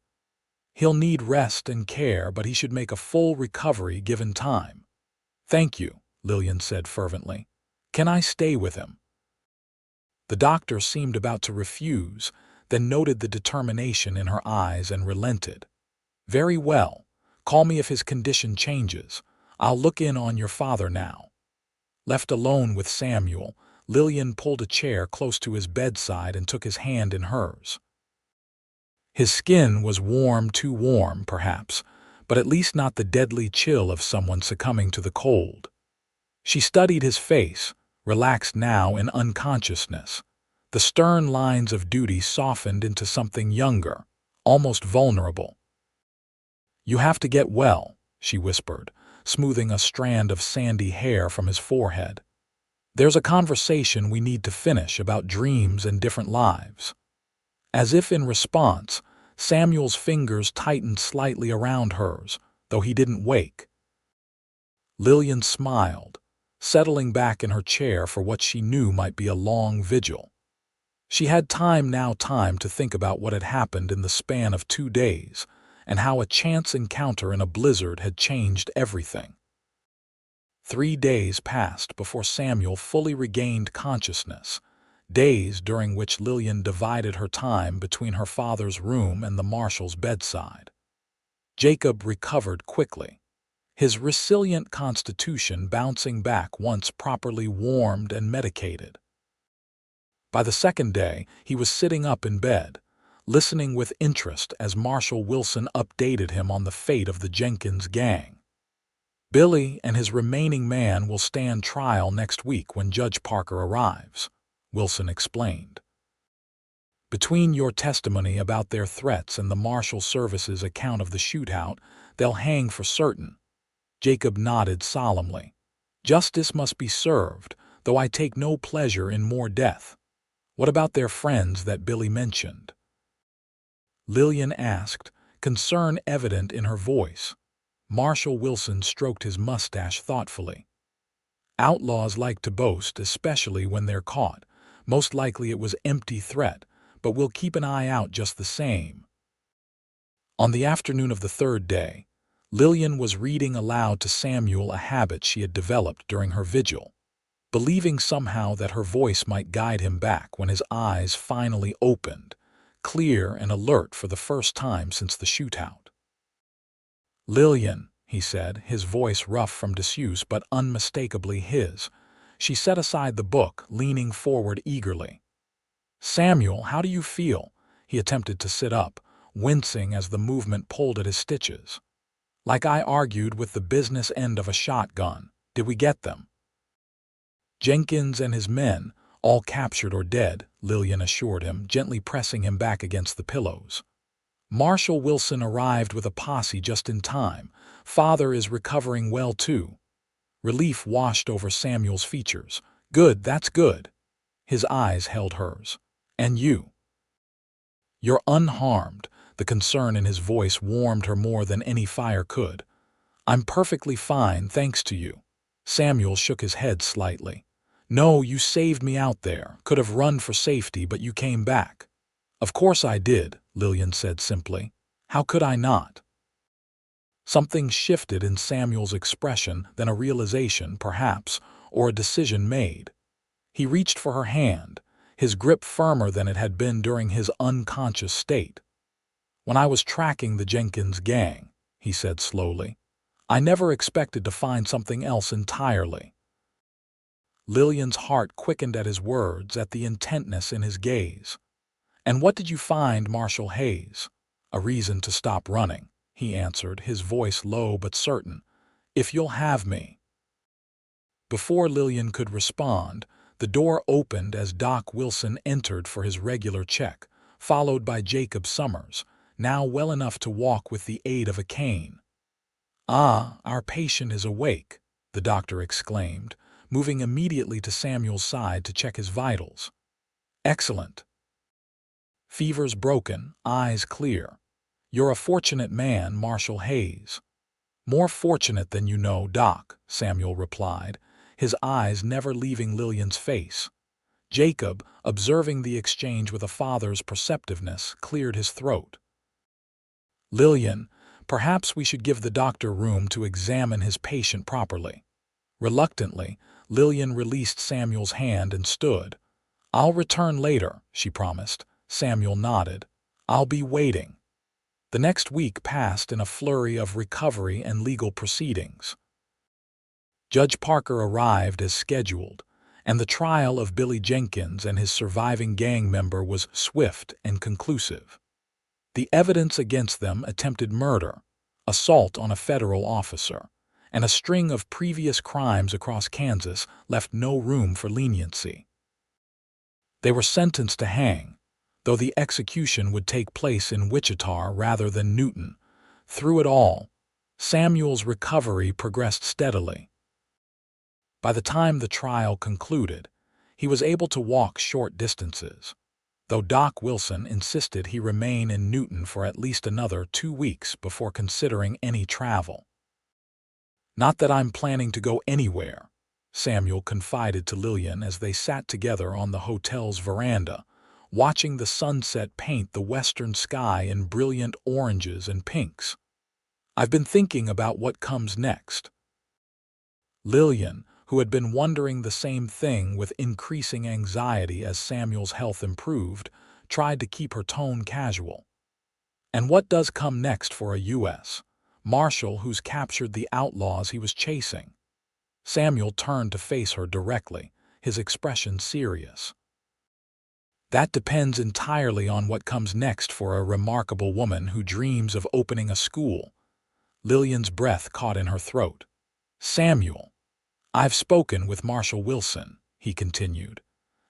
"He'll need rest and care, but he should make a full recovery given time." "Thank you," Lillian said fervently. "Can I stay with him?" The doctor seemed about to refuse, then noted the determination in her eyes and relented. "Very well. Call me if his condition changes. I'll look in on your father now." Left alone with Samuel, Lillian pulled a chair close to his bedside and took his hand in hers. His skin was warm, too warm, perhaps, but at least not the deadly chill of someone succumbing to the cold. She studied his face, relaxed now in unconsciousness. The stern lines of duty softened into something younger, almost vulnerable. "You have to get well," she whispered, smoothing a strand of sandy hair from his forehead. "There's a conversation we need to finish about dreams and different lives." As if in response, Samuel's fingers tightened slightly around hers, though he didn't wake. Lillian smiled, settling back in her chair for what she knew might be a long vigil. She had time to think about what had happened in the span of 2 days, and how a chance encounter in a blizzard had changed everything. 3 days passed before Samuel fully regained consciousness, days during which Lillian divided her time between her father's room and the marshal's bedside. Jacob recovered quickly, his resilient constitution bouncing back once properly warmed and medicated. By the second day, he was sitting up in bed, listening with interest as Marshal Wilson updated him on the fate of the Jenkins Gang. "Billy and his remaining man will stand trial next week when Judge Parker arrives," Wilson explained. "Between your testimony about their threats and the Marshal Service's account of the shootout, they'll hang for certain." Jacob nodded solemnly. "Justice must be served, though I take no pleasure in more death." "What about their friends that Billy mentioned?" Lillian asked, concern evident in her voice. Marshal Wilson stroked his mustache thoughtfully. "Outlaws like to boast, especially when they're caught. Most likely it was empty threat, but we'll keep an eye out just the same." On the afternoon of the third day, Lillian was reading aloud to Samuel, a habit she had developed during her vigil, believing somehow that her voice might guide him back when his eyes finally opened, clear and alert for the first time since the shootout. "Lillian," he said, his voice rough from disuse but unmistakably his. She set aside the book, leaning forward eagerly. "Samuel, how do you feel?" He attempted to sit up, wincing as the movement pulled at his stitches. "Like I argued with the business end of a shotgun. Did we get them?" "Jenkins and his men, all captured or dead," Lillian assured him, gently pressing him back against the pillows. Marshal Wilson arrived with a posse just in time. Father is recovering well, too. Relief washed over Samuel's features. Good, that's good. His eyes held hers. And you? You're unharmed. The concern in his voice warmed her more than any fire could. I'm perfectly fine, thanks to you. Samuel shook his head slightly. No, you saved me out there. Could have run for safety, but you came back. Of course I did, Lillian said simply. How could I not? Something shifted in Samuel's expression, then a realization, perhaps, or a decision made. He reached for her hand, his grip firmer than it had been during his unconscious state. When I was tracking the Jenkins Gang, he said slowly, I never expected to find something else entirely. Lillian's heart quickened at his words, at the intentness in his gaze. And what did you find, Marshal Hayes? A reason to stop running, he answered, his voice low but certain. If you'll have me. Before Lillian could respond, the door opened as Doc Wilson entered for his regular check, followed by Jacob Summers, now well enough to walk with the aid of a cane. Ah, our patient is awake, the doctor exclaimed, moving immediately to Samuel's side to check his vitals. Excellent. Fever's broken, eyes clear. You're a fortunate man, Marshal Hayes. More fortunate than you know, Doc, Samuel replied, his eyes never leaving Lillian's face. Jacob, observing the exchange with a father's perceptiveness, cleared his throat. Lillian, perhaps we should give the doctor room to examine his patient properly. Reluctantly, Lillian released Samuel's hand and stood. I'll return later, she promised. Samuel nodded. I'll be waiting. The next week passed in a flurry of recovery and legal proceedings. Judge Parker arrived as scheduled, and the trial of Billy Jenkins and his surviving gang member was swift and conclusive. The evidence against them attempted murder, assault on a federal officer, and a string of previous crimes across Kansas left no room for leniency. They were sentenced to hang, though the execution would take place in Wichita rather than Newton. Through it all, Samuel's recovery progressed steadily. By the time the trial concluded, he was able to walk short distances, though Doc Wilson insisted he remain in Newton for at least another 2 weeks before considering any travel. Not that I'm planning to go anywhere, Samuel confided to Lillian as they sat together on the hotel's veranda, watching the sunset paint the western sky in brilliant oranges and pinks. I've been thinking about what comes next. Lillian, who had been wondering the same thing with increasing anxiety as Samuel's health improved, tried to keep her tone casual. And what does come next for a U.S. Marshal who's captured the outlaws he was chasing? Samuel turned to face her directly, his expression serious. That depends entirely on what comes next for a remarkable woman who dreams of opening a school. Lillian's breath caught in her throat. Samuel, I've spoken with Marshal Wilson, he continued.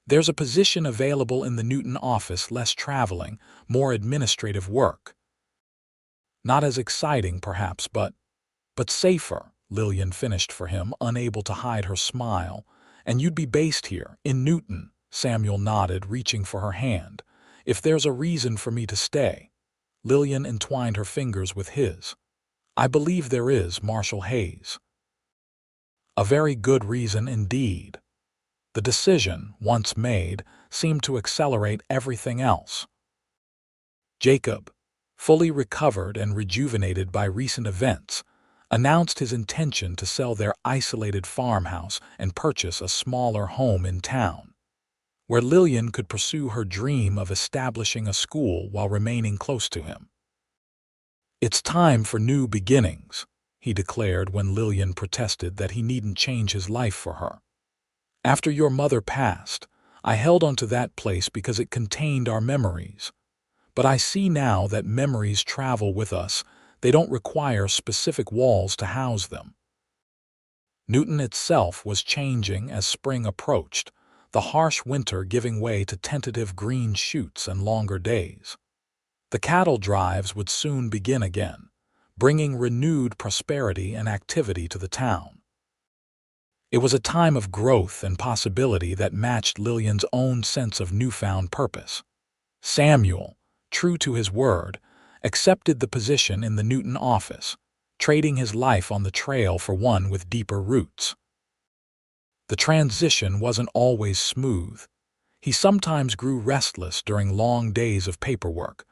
There's a position available in the Newton office, less traveling, more administrative work. Not as exciting, perhaps, but safer, Lillian finished for him, unable to hide her smile. And you'd be based here, in Newton, Samuel nodded, reaching for her hand. If there's a reason for me to stay. Lillian entwined her fingers with his. I believe there is, Marshal Hayes. A very good reason indeed. The decision, once made, seemed to accelerate everything else. Jacob, fully recovered and rejuvenated by recent events, announced his intention to sell their isolated farmhouse and purchase a smaller home in town, where Lillian could pursue her dream of establishing a school while remaining close to him. It's time for new beginnings, he declared when Lillian protested that he needn't change his life for her. After your mother passed, I held onto that place because it contained our memories. But I see now that memories travel with us. They don't require specific walls to house them. Newton itself was changing as spring approached, the harsh winter giving way to tentative green shoots and longer days. The cattle drives would soon begin again, bringing renewed prosperity and activity to the town. It was a time of growth and possibility that matched Lillian's own sense of newfound purpose. Samuel, true to his word, accepted the position in the Newton office, trading his life on the trail for one with deeper roots. The transition wasn't always smooth. He sometimes grew restless during long days of paperwork,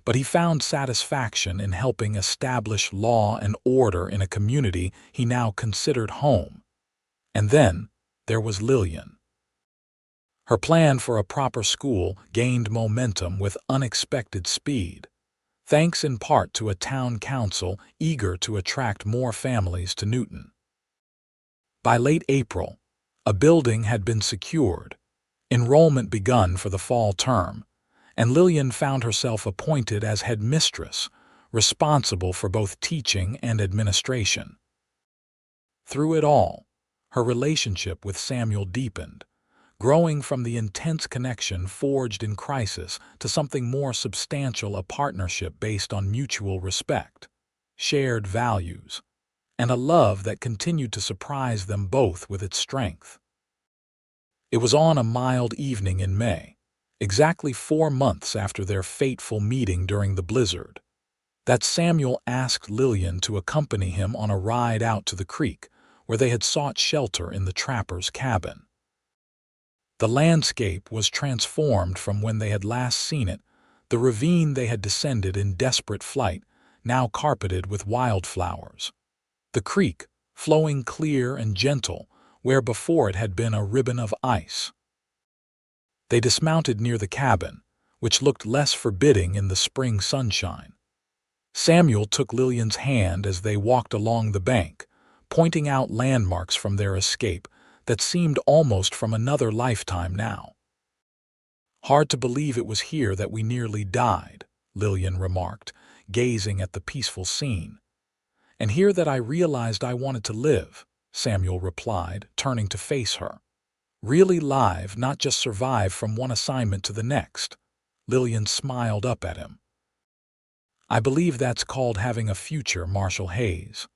but he found satisfaction in helping establish law and order in a community he now considered home. And then there was Lillian. Her plan for a proper school gained momentum with unexpected speed, thanks in part to a town council eager to attract more families to Newton. By late April, a building had been secured, enrollment begun for the fall term, and Lillian found herself appointed as headmistress, responsible for both teaching and administration. Through it all, her relationship with Samuel deepened, growing from the intense connection forged in crisis to something more substantial, a partnership based on mutual respect, shared values, and a love that continued to surprise them both with its strength. It was on a mild evening in May, exactly 4 months after their fateful meeting during the blizzard, that Samuel asked Lillian to accompany him on a ride out to the creek, where they had sought shelter in the trapper's cabin. The landscape was transformed from when they had last seen it, the ravine they had descended in desperate flight, now carpeted with wildflowers. The creek, flowing clear and gentle, where before it had been a ribbon of ice. They dismounted near the cabin, which looked less forbidding in the spring sunshine. Samuel took Lillian's hand as they walked along the bank, pointing out landmarks from their escape that seemed almost from another lifetime now. "Hard to believe it was here that we nearly died," Lillian remarked, gazing at the peaceful scene. "And here that I realized I wanted to live," Samuel replied, turning to face her. "Really live, not just survive from one assignment to the next." Lillian smiled up at him. "I believe that's called having a future, Marshal Hayes."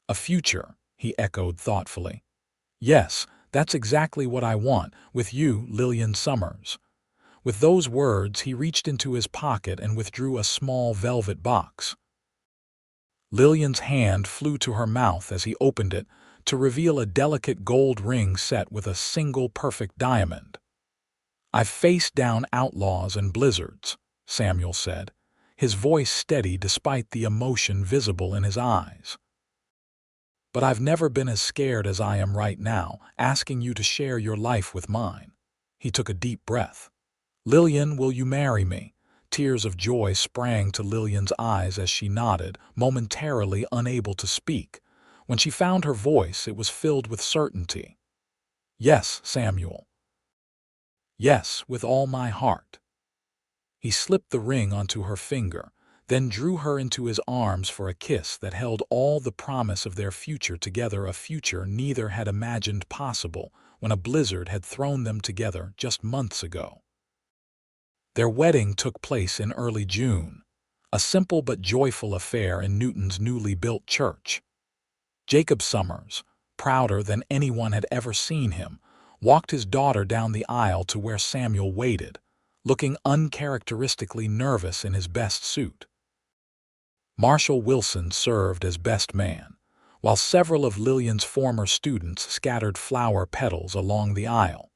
"A future," he echoed thoughtfully. "Yes, that's exactly what I want, with you, Lillian Summers." With those words, he reached into his pocket and withdrew a small velvet box. Lillian's hand flew to her mouth as he opened it to reveal a delicate gold ring set with a single perfect diamond. "I've faced down outlaws and blizzards," Samuel said, his voice steady despite the emotion visible in his eyes. "But I've never been as scared as I am right now, asking you to share your life with mine." He took a deep breath. "Lillian, will you marry me?" Tears of joy sprang to Lillian's eyes as she nodded, momentarily unable to speak. When she found her voice, it was filled with certainty. "Yes, Samuel. Yes, with all my heart." He slipped the ring onto her finger, then drew her into his arms for a kiss that held all the promise of their future together, a future neither had imagined possible when a blizzard had thrown them together just months ago. Their wedding took place in early June, a simple but joyful affair in Newton's newly built church. Jacob Summers, prouder than anyone had ever seen him, walked his daughter down the aisle to where Samuel waited, looking uncharacteristically nervous in his best suit. Marshal Wilson served as best man, while several of Lillian's former students scattered flower petals along the aisle.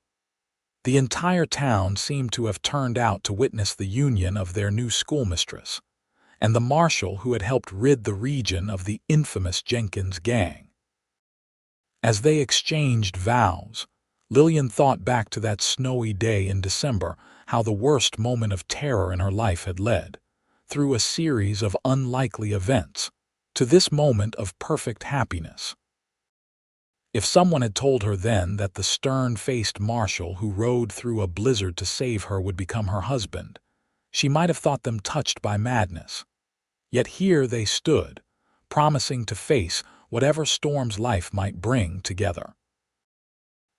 The entire town seemed to have turned out to witness the union of their new schoolmistress and the marshal who had helped rid the region of the infamous Jenkins Gang. As they exchanged vows, Lillian thought back to that snowy day in December, how the worst moment of terror in her life had led, through a series of unlikely events, to this moment of perfect happiness. If someone had told her then that the stern-faced marshal who rode through a blizzard to save her would become her husband, she might have thought them touched by madness. Yet here they stood, promising to face whatever storms life might bring together.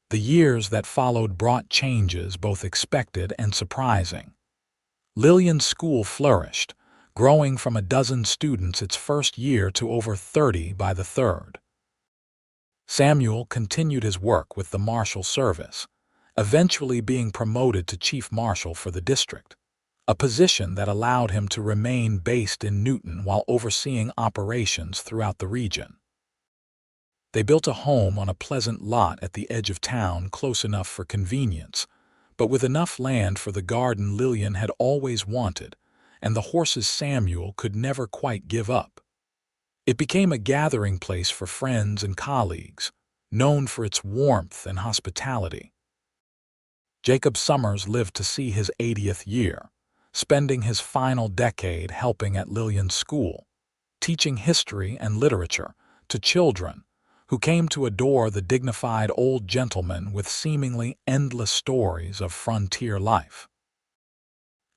The years that followed brought changes both expected and surprising. Lillian's school flourished, growing from a dozen students its first year to over 30 by the third. Samuel continued his work with the Marshal Service, eventually being promoted to Chief Marshal for the district, a position that allowed him to remain based in Newton while overseeing operations throughout the region. They built a home on a pleasant lot at the edge of town, close enough for convenience, but with enough land for the garden Lillian had always wanted, and the horses Samuel could never quite give up. It became a gathering place for friends and colleagues, known for its warmth and hospitality. Jacob Summers lived to see his 80th year, spending his final decade helping at Lillian's school, teaching history and literature to children who came to adore the dignified old gentleman with seemingly endless stories of frontier life.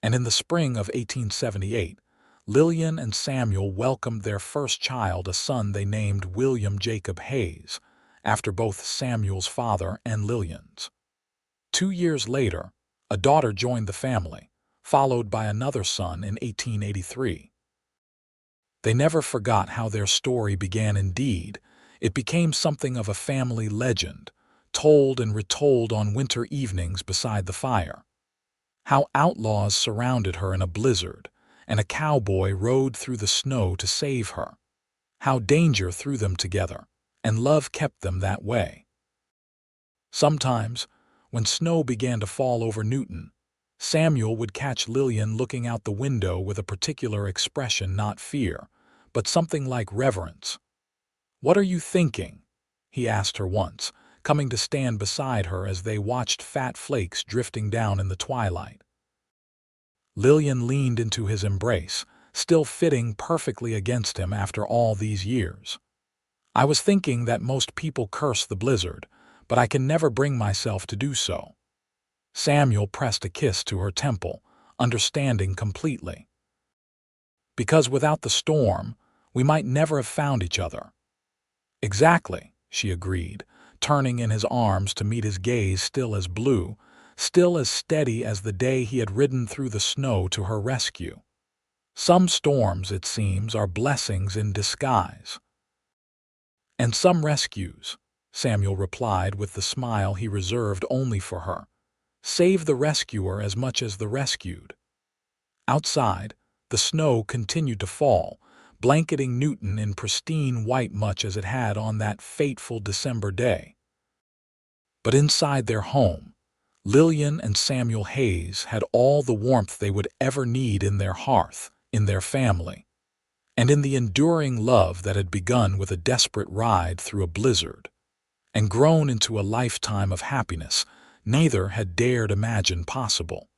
And in the spring of 1878, Lillian and Samuel welcomed their first child, a son they named William Jacob Hayes, after both Samuel's father and Lillian's. 2 years later, a daughter joined the family, followed by another son in 1883. They never forgot how their story began. Indeed, it became something of a family legend, told and retold on winter evenings beside the fire. How outlaws surrounded her in a blizzard, and a cowboy rode through the snow to save her. How danger threw them together, and love kept them that way. Sometimes, when snow began to fall over Newton, Samuel would catch Lillian looking out the window with a particular expression, not fear, but something like reverence. "What are you thinking?" he asked her once, coming to stand beside her as they watched fat flakes drifting down in the twilight. Lillian leaned into his embrace, still fitting perfectly against him after all these years. "I was thinking that most people curse the blizzard, but I can never bring myself to do so." Samuel pressed a kiss to her temple, understanding completely. "Because without the storm, we might never have found each other." "Exactly," she agreed, turning in his arms to meet his gaze, still as blue, still as steady as the day he had ridden through the snow to her rescue. "Some storms, it seems, are blessings in disguise." "And some rescues," Samuel replied with the smile he reserved only for her, "save the rescuer as much as the rescued." Outside, the snow continued to fall, blanketing Newton in pristine white much as it had on that fateful December day. But inside their home, Lillian and Samuel Hayes had all the warmth they would ever need in their hearth, in their family, and in the enduring love that had begun with a desperate ride through a blizzard, and grown into a lifetime of happiness neither had dared imagine possible.